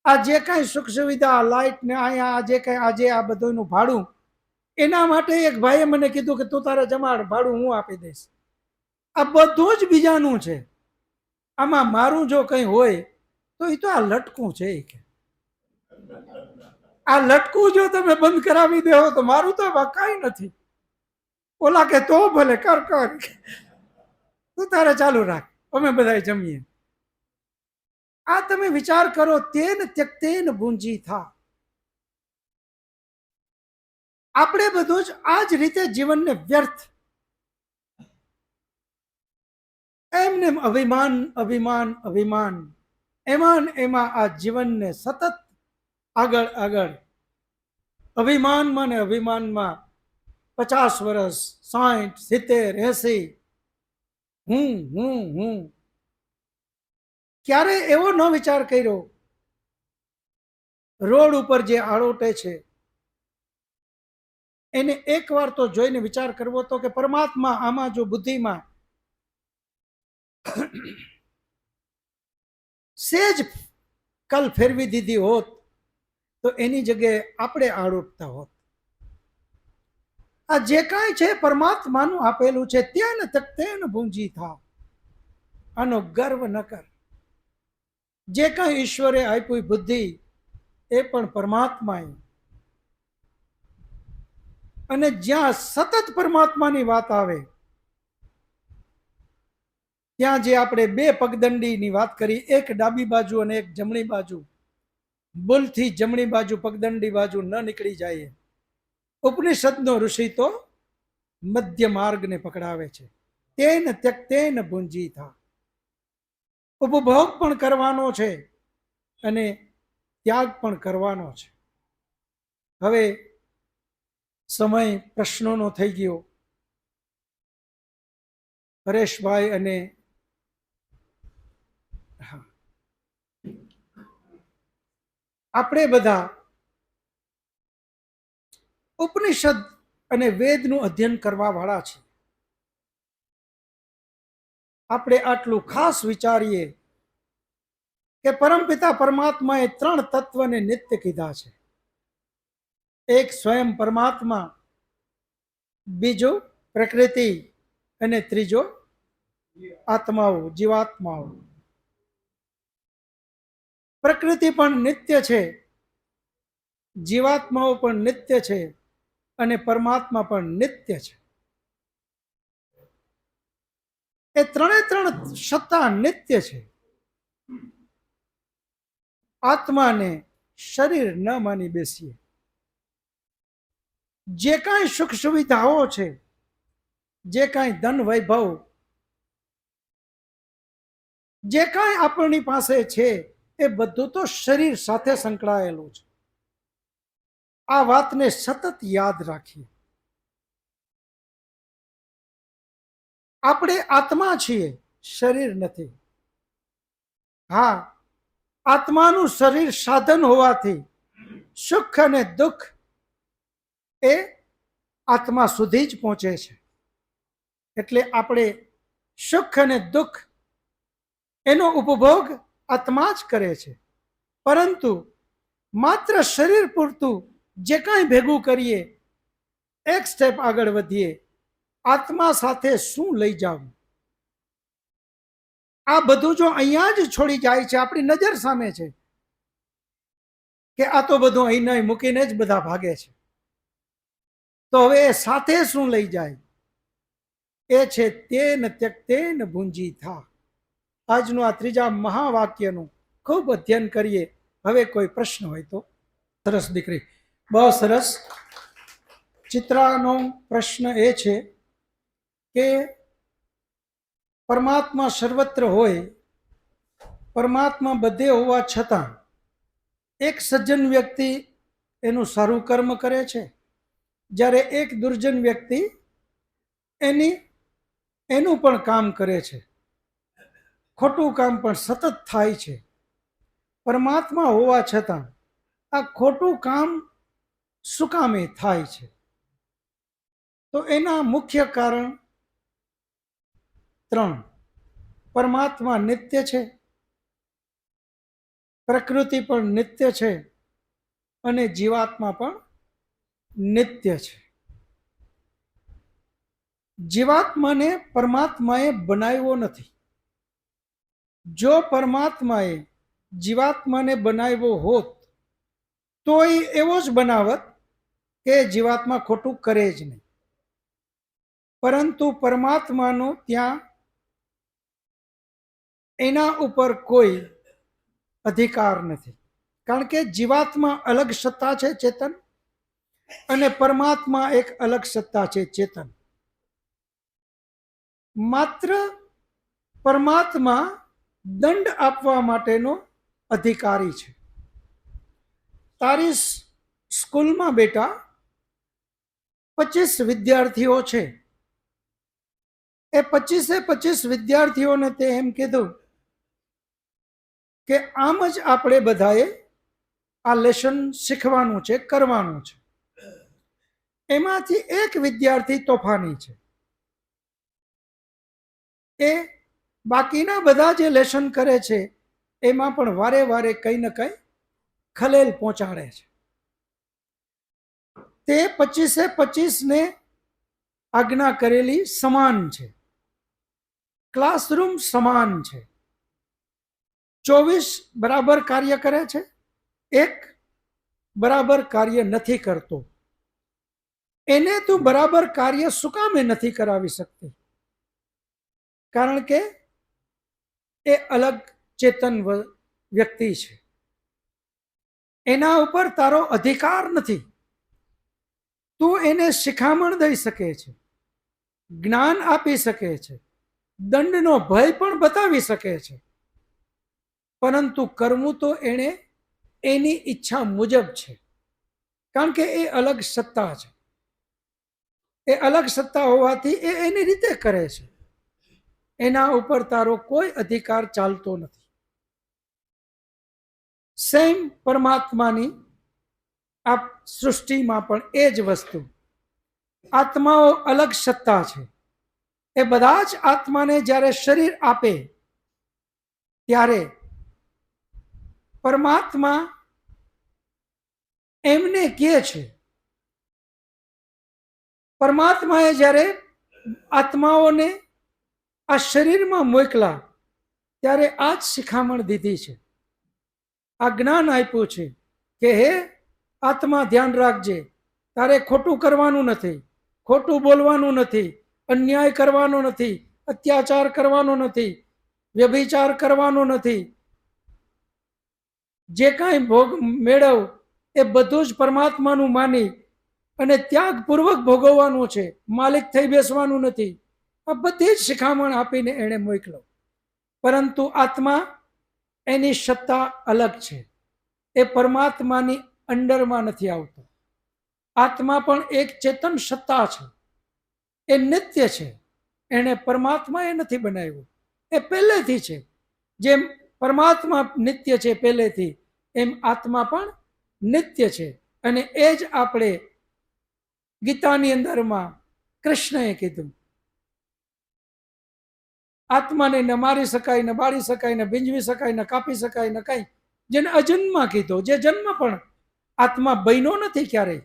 આ જે કાંઈ સુખ સુવિધા, લાઇટ ને અહીંયા જે કાંઈ આજે આ બધુંનું ભાડું, એના માટે એક ભાઈએ મને કીધું કે તું તારે જમાડ, ભાડું હું આપી દઈશ. આ બધું જ બીજાનું છે, આમાં મારું જો કંઈ હોય તો એ તો આ લટકું છે. કે આ લટકું જો તમે બંધ કરાવી દેવો તો મારું તો કાંઈ નથી. ઓલા કે તો ભલે કર કર, તું તારે ચાલુ રાખ, અમે બધા જમીએ. આ તમે વિચાર કરો, તેન ત્યક્તેન ભુંજી થા. આપણે બધું જ આ જ રીતે જીવનને વ્યર્થ, એમને અભિમાન અભિમાન અભિમાન, એમાં આ જીવનને સતત આગળ આગળ અભિમાનમાં ને અભિમાનમાં 50 વર્ષ, 60, 70, 80, હું ક્યારે એવો ન વિચાર કર્યો રોડ ઉપર જે આળોટે છે એને એકવાર તો જોઈને વિચાર કરવો તો કે પરમાત્મા આમાં જો બુદ્ધિમાં સેજ કલ ફેરવી દીધી હોત તો એની જગ્યાએ આપણે આળોટતા હોત. આ જે કાંઈ છે પરમાત્માનું આપેલું છે, તેન તક્તેન ભુંજી થા. આનો ગર્વ ન કર. જે કાંઈ ઈશ્વરે આપ્યું બુદ્ધિ એ પણ પરમાત્માએ, અને જ્યાં સતત પરમાત્માની વાત આવે ત્યાં જે આપણે બે પગદંડીની વાત કરી, એક ડાબી બાજુ અને એક જમણી બાજુ, ભૂલથી જમણી બાજુ પગદંડી બાજુ ન નીકળી જાય. ઉપનિષદનો ઋષિ તો મધ્ય માર્ગને પકડાવે છે. તેન ત્યક્તેન ભુંજી થા. ઉપભોગ પણ કરવાનો છે અને ત્યાગ પણ કરવાનો છે. હવે સમય પ્રશ્નોનો થઈ ગયો. હરેશભાઈ અને આપણે બધા ઉપનિષદ અને વેદનું અધ્યયન કરવા વાળા છે. આપણે આટલું ખાસ વિચારીએ કે પરમપિતા પરમાત્માએ 3 તત્વને નિત્ય કીધા છે. એક સ્વયં પરમાત્મા, બીજો પ્રકૃતિ અને ત્રીજો આત્માઓ, જીવાત્માઓ. પ્રકૃતિ પણ નિત્ય છે, જીવાત્માઓ પણ નિત્ય છે અને પરમાત્મા પણ નિત્ય છે. એ 3 સત્તા નિત્ય છે. આત્માને શરીર ન માની બેસીએ. જે કાંઈ સુખ સુવિધાઓ છે, જે કાંઈ ધન વૈભવ, જે કાંઈ આપણી પાસે છે એ બધું તો શરીર સાથે સંકળાયેલું છે. આ વાતને સતત યાદ રાખીએ. આપણે આત્મા છીએ, શરીર નથી. હા, આત્માનું શરીર સાધન હોવાથી સુખ અને દુઃખ એ આત્મા સુધી જ પહોંચે છે. એટલે આપણે સુખ અને દુઃખ એનો ઉપભોગ આત્મા જ કરે છે. પરંતુ માત્ર શરીર પૂરતું જે કાંઈ ભેગું કરીએ, એક સ્ટેપ આગળ વધીએ, આત્મા સાથે શું લઈ જવું, આ બધું જો અહીંયા જ છોડી જાય છે, આપણી નજર સામે છે કે આ તો બધું અહીં મૂકીને જ બધા ભાગે છે, તો હવે સાથે શું લઈ જાય? એ છે તેન ત્યક્તેન ભુંજી થા. આજનું આ ત્રીજા મહાવાક્યનું ખૂબ અધ્યયન કરીએ. હવે કોઈ પ્રશ્ન હોય તો? સરસ દીકરી, બહુ સરસ. ચિત્રાનો પ્રશ્ન એ છે કે પરમાત્મા સર્વત્ર હોય, પરમાત્મા બધે હોવા છતાં એક સજ્જન વ્યક્તિ એનું સારું કર્મ કરે છે, જ્યારે એક દુર્જન વ્યક્તિ એનું પણ કામ કરે છે, ખોટું કામ પણ સતત થાય છે. પરમાત્મા હોવા છતાં આ ખોટું કામ શું કામે થાય છે? તો એના મુખ્ય કારણ 3. પરમાત્મા નિત્ય છે, પ્રકૃતિ પણ નિત્ય છે, અને જીવાત્મા પણ નિત્ય છે. જીવાત્માને પરમાત્માએ બનાવ્યો નથી. જો પરમાત્માએ જીવાત્માને બનાવ્યો હોત તો એ એવો જ બનાવત કે જીવાત્મા ખોટું કરે જ નહીં. પરંતુ પરમાત્માનો ત્યાં એના ઉપર કોઈ અધિકાર નથી, કારણ કે જીવાત્મા અલગ સત્તા છે ચેતન, અને પરમાત્મા એક અલગ સત્તા છે ચેતન. માત્ર પરમાત્મા દંડ આપવા માટેનો અધિકારી છે. તારી સ્કૂલમાં બેટા 25 વિદ્યાર્થીઓ છે, એ 25 વિદ્યાર્થીઓને તે એમ કીધું કે આમ જ આપણે બધાએ આ લેસન શીખવાનું છે, કરવાનું છે. એમાંથી એક વિદ્યાર્થી તોફાની છે, એ બાકીના બધા જે લેસન કરે છે એમાં પણ વારે વારે કંઈ ને કંઈ ખલેલ પહોંચાડે છે. તે 25 આજ્ઞા કરેલી સમાન છે, ક્લાસરૂમ સમાન છે. 24 બરાબર કાર્ય કરે છે, એક બરાબર કાર્ય નથી કરતો. એને તું બરાબર કાર્ય શું કામે નથી કરાવી શકતી? કારણ કે એ અલગ ચેતન વ્યક્તિ છે, એના ઉપર તારો અધિકાર નથી. તું એને શિખામણ દઈ શકે છે, જ્ઞાન આપી શકે છે, દંડનો ભય પણ બતાવી શકે છે, પરંતુ કરવું તો એને એની ઈચ્છા મુજબ છે, કારણ કે એ અલગ સત્તા છે. એ અલગ સત્તા હોવાથી એ એની રીતે કરે છે, એના ઉપર તારો કોઈ અધિકાર ચાલતો નથી. સેમ પરમાત્માની આ સૃષ્ટિમાં પણ એ જ વસ્તુ. આત્માઓ અલગ સત્તા છે. એ બધા જ આત્માને જ્યારે શરીર આપે ત્યારે પરમાત્મા એમને કહે છે, પરમાત્માએ જ્યારે આત્માઓને આ શરીરમાં મોકલા ત્યારે આ જ શિખામણ દીધી છે, આ જ્ઞાન આપ્યું છે કે હે આત્મા, ધ્યાન રાખજે, તારે ખોટું કરવાનું નથી, ખોટું બોલવાનું નથી, અન્યાય કરવાનો નથી, અત્યાચાર કરવાનો નથી, વ્યભિચાર કરવાનો નથી. જે કાંઈ ભોગ મેળવ એ બધું જ પરમાત્માનું માની અને ત્યાગપૂર્વક ભોગવવાનું છે, માલિક થઈ બેસવાનું નથી. આ બધી જ શિખામણ આપીને એણે મોકલો. પરંતુ આત્મા, એની સત્તા અલગ છે, એ પરમાત્માની અંડરમાં નથી આવતો. આત્મા પણ એક ચેતન સત્તા છે, એ નિત્ય છે, એને પરમાત્માએ નથી બનાવ્યું, એ પહેલેથી છે. જેમ પરમાત્મા નિત્ય છે પહેલેથી, એમ આત્મા પણ નિત્ય છે. અને એ જ આપણે ગીતાની અંદરમાં કૃષ્ણએ કીધું, આત્માને ન મારી શકાય, ન બાળી શકાય, ન ભીંજવી શકાય, ન કાપી શકાય, ન કઈ. જેને અજન્મા કીધો, જે જન્મ પણ આત્મા બન્યો નથી ક્યારેય,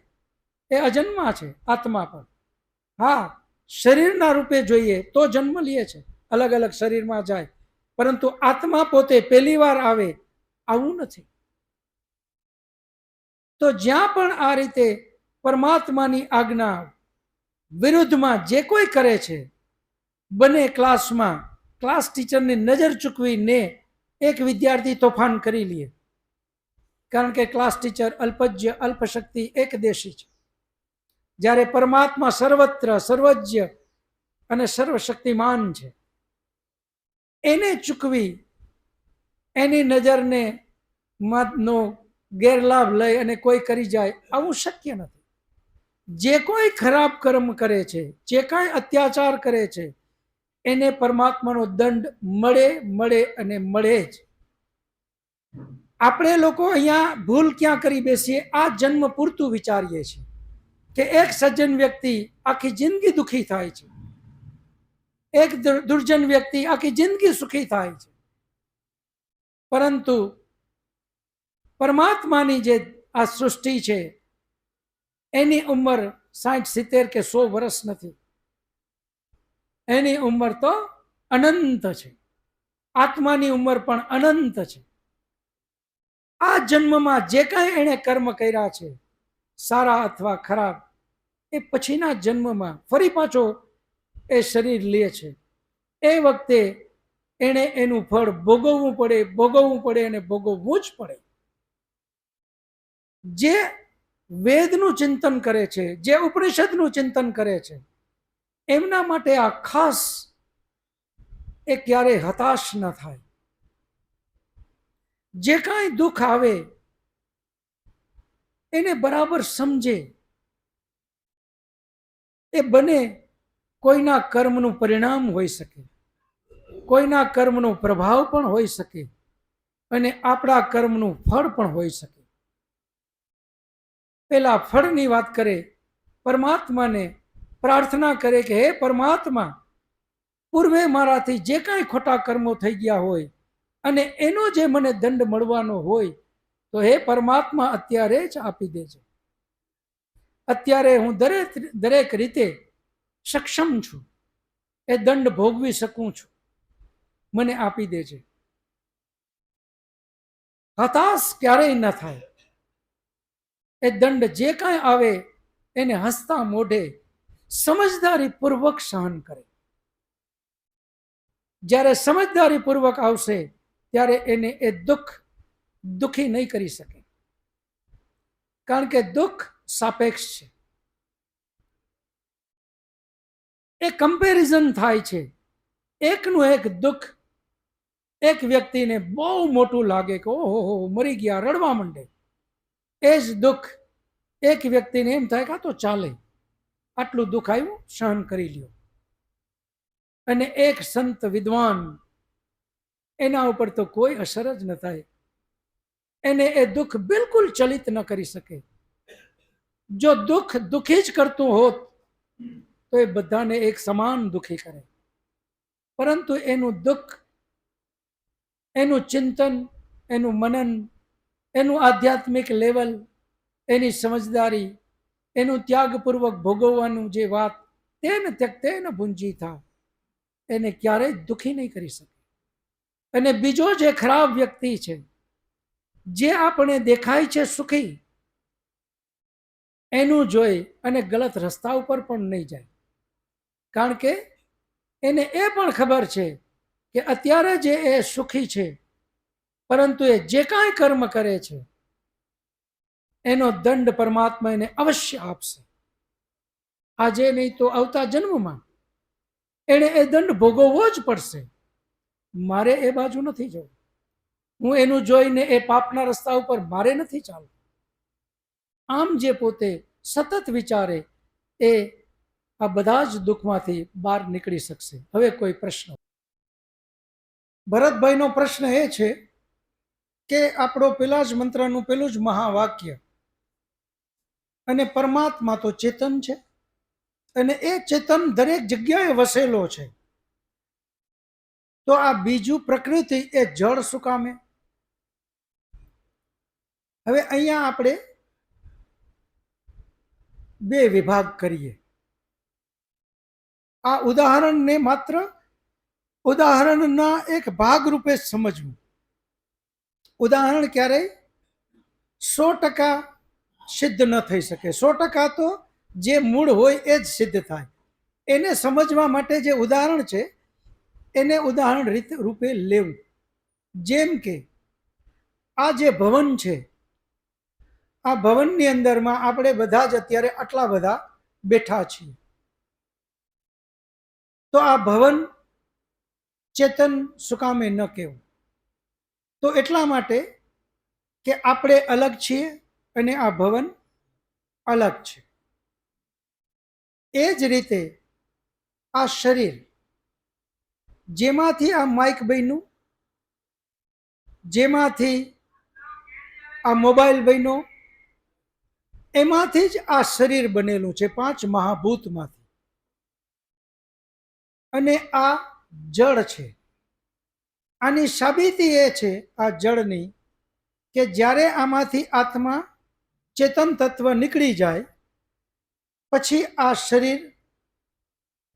એ અજન્મા છે આત્મા પણ. હા, શરીરના રૂપે જોઈએ તો જન્મ લે છે, અલગ અલગ શરીરમાં જાય, પરંતુ આત્મા પોતે પહેલી વાર આવે આવું નથી. તો જ્યાં પણ આ રીતે પરમાત્માની આજ્ઞા વિરુદ્ધમાં જે કોઈ કરે છે, બને ક્લાસમાં ક્લાસ ટીચરની નજર ચૂકવીને એક વિદ્યાર્થી તોફાન કરી લે, કારણ કે ક્લાસ ટીચર અલ્પજ્ય, અલ્પશક્તિ, એકદેશી છે. જ્યારે પરમાત્મા સર્વત્ર સર્વજ્ય અને સર્વશક્તિમાન છે, એને ચૂકવી એની નજરને નો ગેરલાભ લઈ અને કોઈ કરી જાય, આવું શક્ય નથી. જે કોઈ ખરાબ કર્મ કરે છે, જે કાંઈ અત્યાચાર કરે છે, એને પરમાત્માનો દંડ મળે મળે અને મળે જ. આપણે લોકો અહીંયા ભૂલ ક્યાં કરી બેસીએ, આ જન્મ પૂરતું વિચારીએ છીએ કે એક સજ્જન વ્યક્તિ આખી જિંદગી દુઃખી થાય છે, એક દુર્જન વ્યક્તિ આખી જિંદગી સુખી થાય છે. પરંતુ પરમાત્માની જે આ સૃષ્ટિ છે, એની ઉંમર 60, 70 કે 100 વર્ષ નથી, એની ઉંમર તો અનંત છે. આત્માની ઉંમર પણ અનંત છે. આ જન્મમાં જે કાંઈ એણે કર્મ કર્યા છે, સારા અથવા ખરાબ, એ પછીના જન્મમાં ફરી પાછો એ શરીર લે છે. એ વખતે એણે એનું ફળ ભોગવવું પડે અને ભોગવવું જ પડે. જે વેદનું ચિંતન કરે છે, જે ઉપનિષદનું ચિંતન કરે છે, એમના માટે આ ખાસ એ ક્યારેય હતાશ ન થાય. જે કાંઈ દુઃખ આવે એને બરાબર સમજે. એ બને કોઈના કર્મનું પરિણામ હોઈ શકે, કોઈના કર્મનો પ્રભાવ પણ હોઈ શકે, અને આપણા કર્મનું ફળ પણ હોઈ શકે. પેલા ફળની વાત કરે, પરમાત્માને પ્રાર્થના કરે કે હે પરમાત્મા, પૂર્વે મારાથી જે કાંઈ ખોટા કર્મો થઈ ગયા હોય અને એનો જે મને દંડ મળવાનો હોય, તો હે પરમાત્મા અત્યારે જ આપી દેજે. અત્યારે હું દરેક રીતે સક્ષમ છું, એ દંડ ભોગવી શકું છું, મને આપી દેજે. હતાશ ક્યારેય ન થાય. એ દંડ જે કાંઈ આવે એને હસતા મોઢે સમજદારી પૂર્વક સહન કરે. જ્યારે સમજદારી પૂર્વક આવશે ત્યારે એને એ દુઃખી નહીં કરી શકે, કારણ કે દુઃખ સાપેક્ષ છે. એ કમ્પેરિઝન થાય છે. એકનું એક દુઃખ એક વ્યક્તિને બહુ મોટું લાગે કે ઓહો મરી ગયા, રડવા માંડે. એ જ દુઃખ એક વ્યક્તિને એમ થાય કે આ તો ચાલે, આટલું દુઃખ આવ્યું, સહન કરી લ્યો. અને એક સંત વિદ્વાન, એના ઉપર તો કોઈ અસર જ ન થાય, એને એ દુઃખ બિલકુલ ચલિત ન કરી શકે. જો દુઃખ દુઃખી જ કરતું હોત તો એ બધાને એક સમાન દુઃખી કરે, પરંતુ એનું દુઃખ, એનું ચિંતન, એનું મનન, એનું આધ્યાત્મિક લેવલ, એની સમજદારી, એનું ત્યાગપૂર્વક ભોગવવાનું જે વાત, તેન ત્યક્તેન ભુંજીથા, એને ક્યારેય દુઃખી નહીં કરી શકે. અને બીજો જે ખરાબ વ્યક્તિ છે, જે આપણે દેખાય છે સુખી, એનું જોઈ અને ગલત રસ્તા ઉપર પણ નહીં જાય, કારણ કે એને એ પણ ખબર છે કે અત્યારે જે એ સુખી છે, પરંતુ એ જે કાંઈ કર્મ કરે છે એનો દંડ પરમાત્મા એને અવશ્ય આપશે. આજે નહીં તો આવતા જન્મમાં એને એ દંડ ભોગવવો જ પડશે. મારે એ બાજુ નથી જવું, હું એનું જોઈને એ પાપના રસ્તા ઉપર મારે નથી ચાલવું. આમ જે પોતે સતત વિચારે એ આ બધા જ દુઃખમાંથી બહાર નીકળી શકશે. હવે કોઈ પ્રશ્ન? ભરતભાઈનો પ્રશ્ન એ છે કે આપણો પેલા જ મંત્રનું પેલું જ મહાવાક્ય, અને પરમાત્મા તો ચેતન છે, અને એ ચેતન દરેક જગ્યાએ વસેલો છે, તો આ બીજું પ્રકૃતિ એ જળ શું કામે? હવે અહીંયા આપણે બે વિભાગ કરીએ. આ ઉદાહરણને માત્ર ઉદાહરણના એક ભાગ રૂપે સમજવું. ઉદાહરણ ક્યારેય 100% સિદ્ધ ન થઈ શકે. 100% તો જે મૂળ હોય એ જ સિદ્ધ થાય. એને સમજવા માટે જે ઉદાહરણ છે એને ઉદાહરણ રૂપે લેવું. જેમ કે આ જે ભવન છે, આ ભવનની અંદરમાં આપણે બધા જ અત્યારે આટલા બધા બેઠા છીએ, તો આ ભવન ચેતન શું કામે ન કહેવું? તો એટલા માટે કે આપણે અલગ છીએ અને આ ભવન અલગ છે. એ જ રીતે આ શરીર, જેમાંથી આ માઇક બન્યું, જેમાંથી આ મોબાઈલ બન્યો, એમાંથી જ આ શરીર બનેલું છે, 5 મહાભૂતમાંથી. અને આ જળ છે. આની સાબિતી એ છે આ જળની કે જ્યારે આમાંથી આત્મા ચેતન તત્વ નીકળી જાય પછી આ શરીર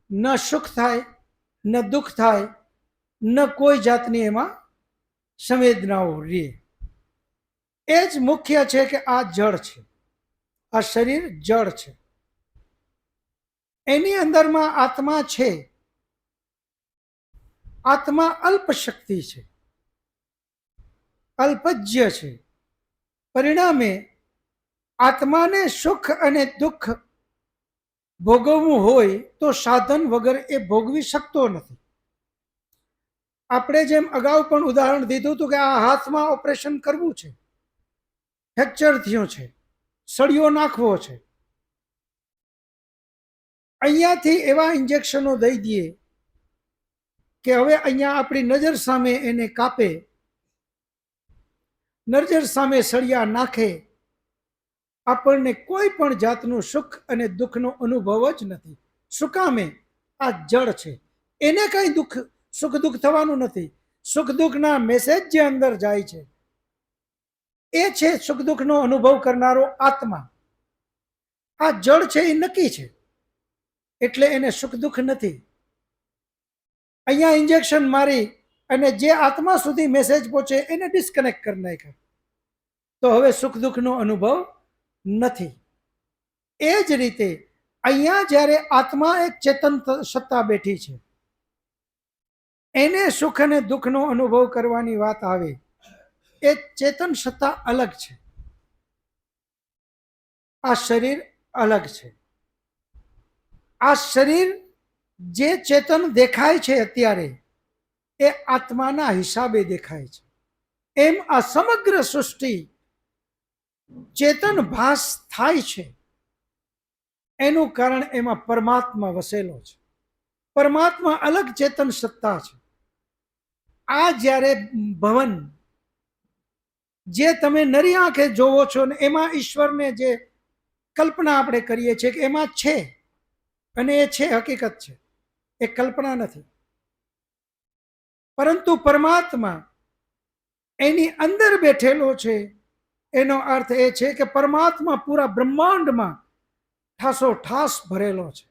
ન સુખ થાય, ન દુઃખ થાય, ન કોઈ જાતની એમાં સંવેદનાઓ રહે. એ જ મુખ્ય છે કે આ જળ છે, આ શરીર જળ છે. એની અંદરમાં આત્મા છે. આત્મા અલ્પ શક્તિ છે, અલ્પજ્ય છે. પરિણામે આત્માને સુખ અને દુઃખ ભોગવવું હોય તો સાધન વગર એ ભોગવી શકતો નથી. આપણે જેમ અગાઉ પણ ઉદાહરણ દીધું હતું કે આ હાથમાં ઓપરેશન કરવું છે, ફ્રેક્ચર થયું છે, સળિયો નાખવો છે, અહીંયાથી એવા ઇન્જેક્શનો દઈ દઈએ કે હવે અહીંયા આપણી નજર સામે એને કાપે, નજર સામે સળિયા નાખે, આપણને કોઈ પણ જાતનું સુખ અને દુઃખનો અનુભવ જ નથી. શું કામે? આ જળ છે. એને કઈ સુખ દુઃખ થવાનું નથી. સુખ દુઃખના મેસેજ જે અંદર જાય છે એ છે સુખ દુઃખનો અનુભવ કરનારો આત્મા. આ જળ છે એ નક્કી છે, એટલે એને સુખ દુઃખ નથી. અહીંયા ઇન્જેક્શન મારી અને જે આત્મા સુધી મેસેજ પહોંચે એને ડિસ્કનેક્ટ કરી નાખ્યા, તો હવે સુખ દુઃખનો અનુભવ નથી. એ જ રીતે અહીંયા જ્યારે આત્મા એક ચેતન સત્તા બેઠી છે, એને સુખ અને દુઃખનો અનુભવ કરવાની વાત આવે, એ ચેતન સત્તા અલગ છે, આ શરીર અલગ છે. આ શરીર જે ચેતન દેખાય છે અત્યારે એ આત્માના હિસાબે દેખાય છે. એમ આ સમગ્ર સૃષ્ટિ ચેતન ભાસ થાય છે, એનું કારણ એમાં પરમાત્મા વસેલો છે. પરમાત્મા અલગ ચેતન સત્તા છે. આ જ્યારે ભવન જે તમે નરી આંખે જોવો છો ને એમાં ઈશ્વરને જે કલ્પના આપણે કરીએ છીએ કે એમાં છે, અને એ છે હકીકત છે, એ કલ્પના નથી. પરંતુ પરમાત્મા એની અંદર બેઠેલો છે. એનો અર્થ એ છે કે પરમાત્મા પૂરા બ્રહ્માંડમાં ઠાસો ઠાસ ભરેલો છે.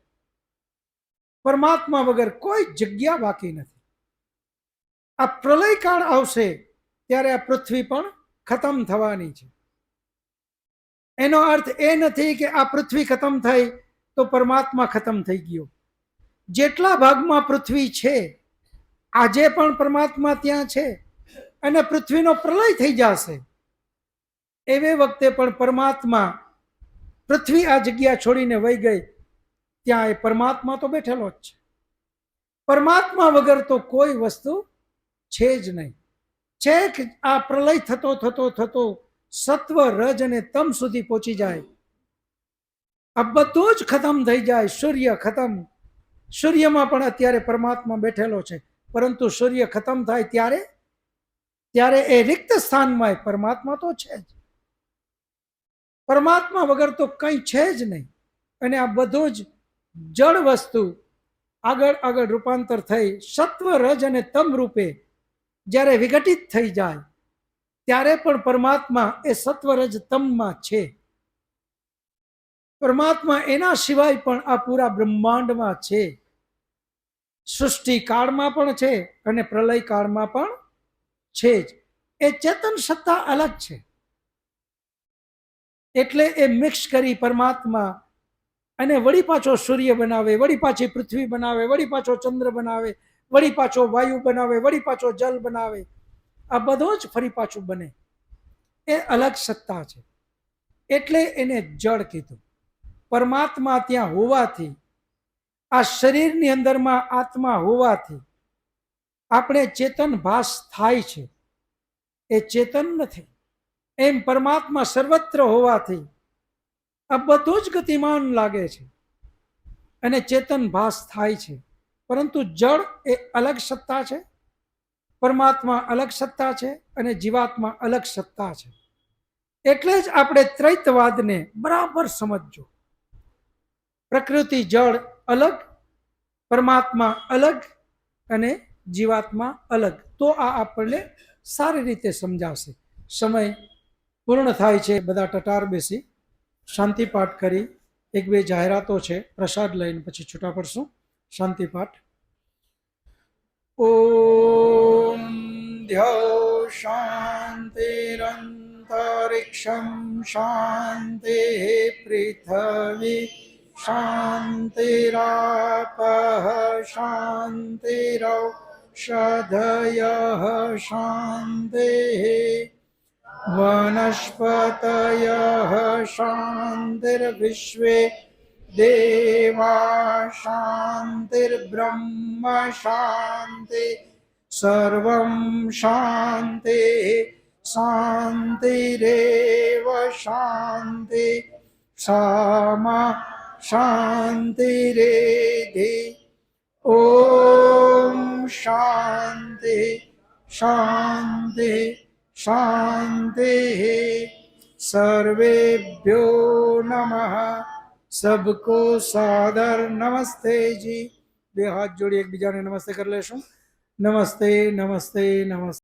પરમાત્મા વગર કોઈ જગ્યા બાકી નથી. આ પ્રલય કાળ આવશે ત્યારે આ પૃથ્વી પણ ખતમ થવાની છે. એનો અર્થ એ નથી કે આ પૃથ્વી ખતમ થઈ તો પરમાત્મા ખતમ થઈ ગયો. જેટલા ભાગમાં પૃથ્વી છે આજે પણ પરમાત્મા ત્યાં છે, અને પૃથ્વીનો પ્રલય થઈ જશે એવે વખતે પણ પરમાત્મા, પૃથ્વી આ જગ્યા છોડીને વહી ગઈ ત્યાં એ પરમાત્મા તો બેઠેલો જ છે. પરમાત્મા વગર તો કોઈ વસ્તુ છે જ નહીં. છેક આ પ્રલય થતો થતો થતો સત્વ, રજ અને તમ સુધી પહોંચી જાય, આ બધું જ ખતમ થઈ જાય. સૂર્ય ખતમ, સૂર્યમાં પણ અત્યારે પરમાત્મા બેઠેલો છે. પરંતુ સૂર્ય ખતમ થાય ત્યારે ત્યારે એ રિક્ત સ્થાનમાં પરમાત્મા તો છે જ. પરમાત્મા વગર તો કંઈ છે જ નહીં. અને આ બધું જ જળ વસ્તુ આગળ આગળ રૂપાંતર થઈ સત્વ, રજ અને તમ રૂપે જ્યારે વિઘટિત થઈ જાય ત્યારે પણ પરમાત્મા એ સત્વ, રજ, તમમાં છે. પરમાત્મા એના સિવાય પણ આ પૂરા બ્રહ્માંડમાં છે. સૃષ્ટિ કાળમાં પણ છે અને પ્રલય કાળમાં પણ છે જ. એ ચેતન સત્તા અલગ છે. એટલે એ મિક્સ કરી પરમાત્મા અને વળી પાછો સૂર્ય બનાવે, વળી પાછી પૃથ્વી બનાવે, વળી પાછો ચંદ્ર બનાવે, વળી પાછો વાયુ બનાવે, વળી પાછો જલ બનાવે. આ બધું જ ફરી પાછું બને. એ અલગ સત્તા છે. એટલે એને જળ કીધું. પરમાત્મા ત્યાં હોવાથી, આ શરીરની અંદરમાં આત્મા હોવાથી આપણે ચેતન ભાસ થાય છે. એ ચેતન નથી. એમ પરમાત્મા સર્વત્ર હોવાથી આ બધું જ ગતિમાન લાગે છે અને ચેતન ભાસ થાય છે. પરંતુ જળ એ અલગ સત્તા છે, પરમાત્મા અલગ સત્તા છે અને જીવાત્મા અલગ સત્તા છે. એટલે જ આપણે ત્રૈતવાદને બરાબર સમજજો. પ્રકૃતિ જળ અલગ, પરમાત્મા અલગ અને જીવાત્મા અલગ. તો આ આપણને સારી રીતે સમજાશે. સમય પૂર્ણ થાય છે. બધા ટટાર બેસી શાંતિ પાઠ કરી. એક બે જાહેરાતો છે, પ્રસાદ લઈને પછી છૂટા પડશું. શાંતિ પાઠ. ઓમ ધ્યો શાંતિરંતરિક્ષમ શાંતિ પૃથ્વી શાંતિરાપઃ શાંતિરૌષધયઃ શાંતિः वनस्पतयः शान्तिर्विश्वे देवा शान्तिर्ब्रह्म शान्ति सर्वं शान्ति शान्तिरेव शान्ति सामा शान्तिरेधि. ॐ शान्ति शान्ति शांति. सर्वेभ्यो नमः. सबको सादर नमस्ते जी. બે હાથ જોડી એકબીજાને નમસ્તે કરી લેશું. નમસ્તે નમસ્તે નમસ્તે.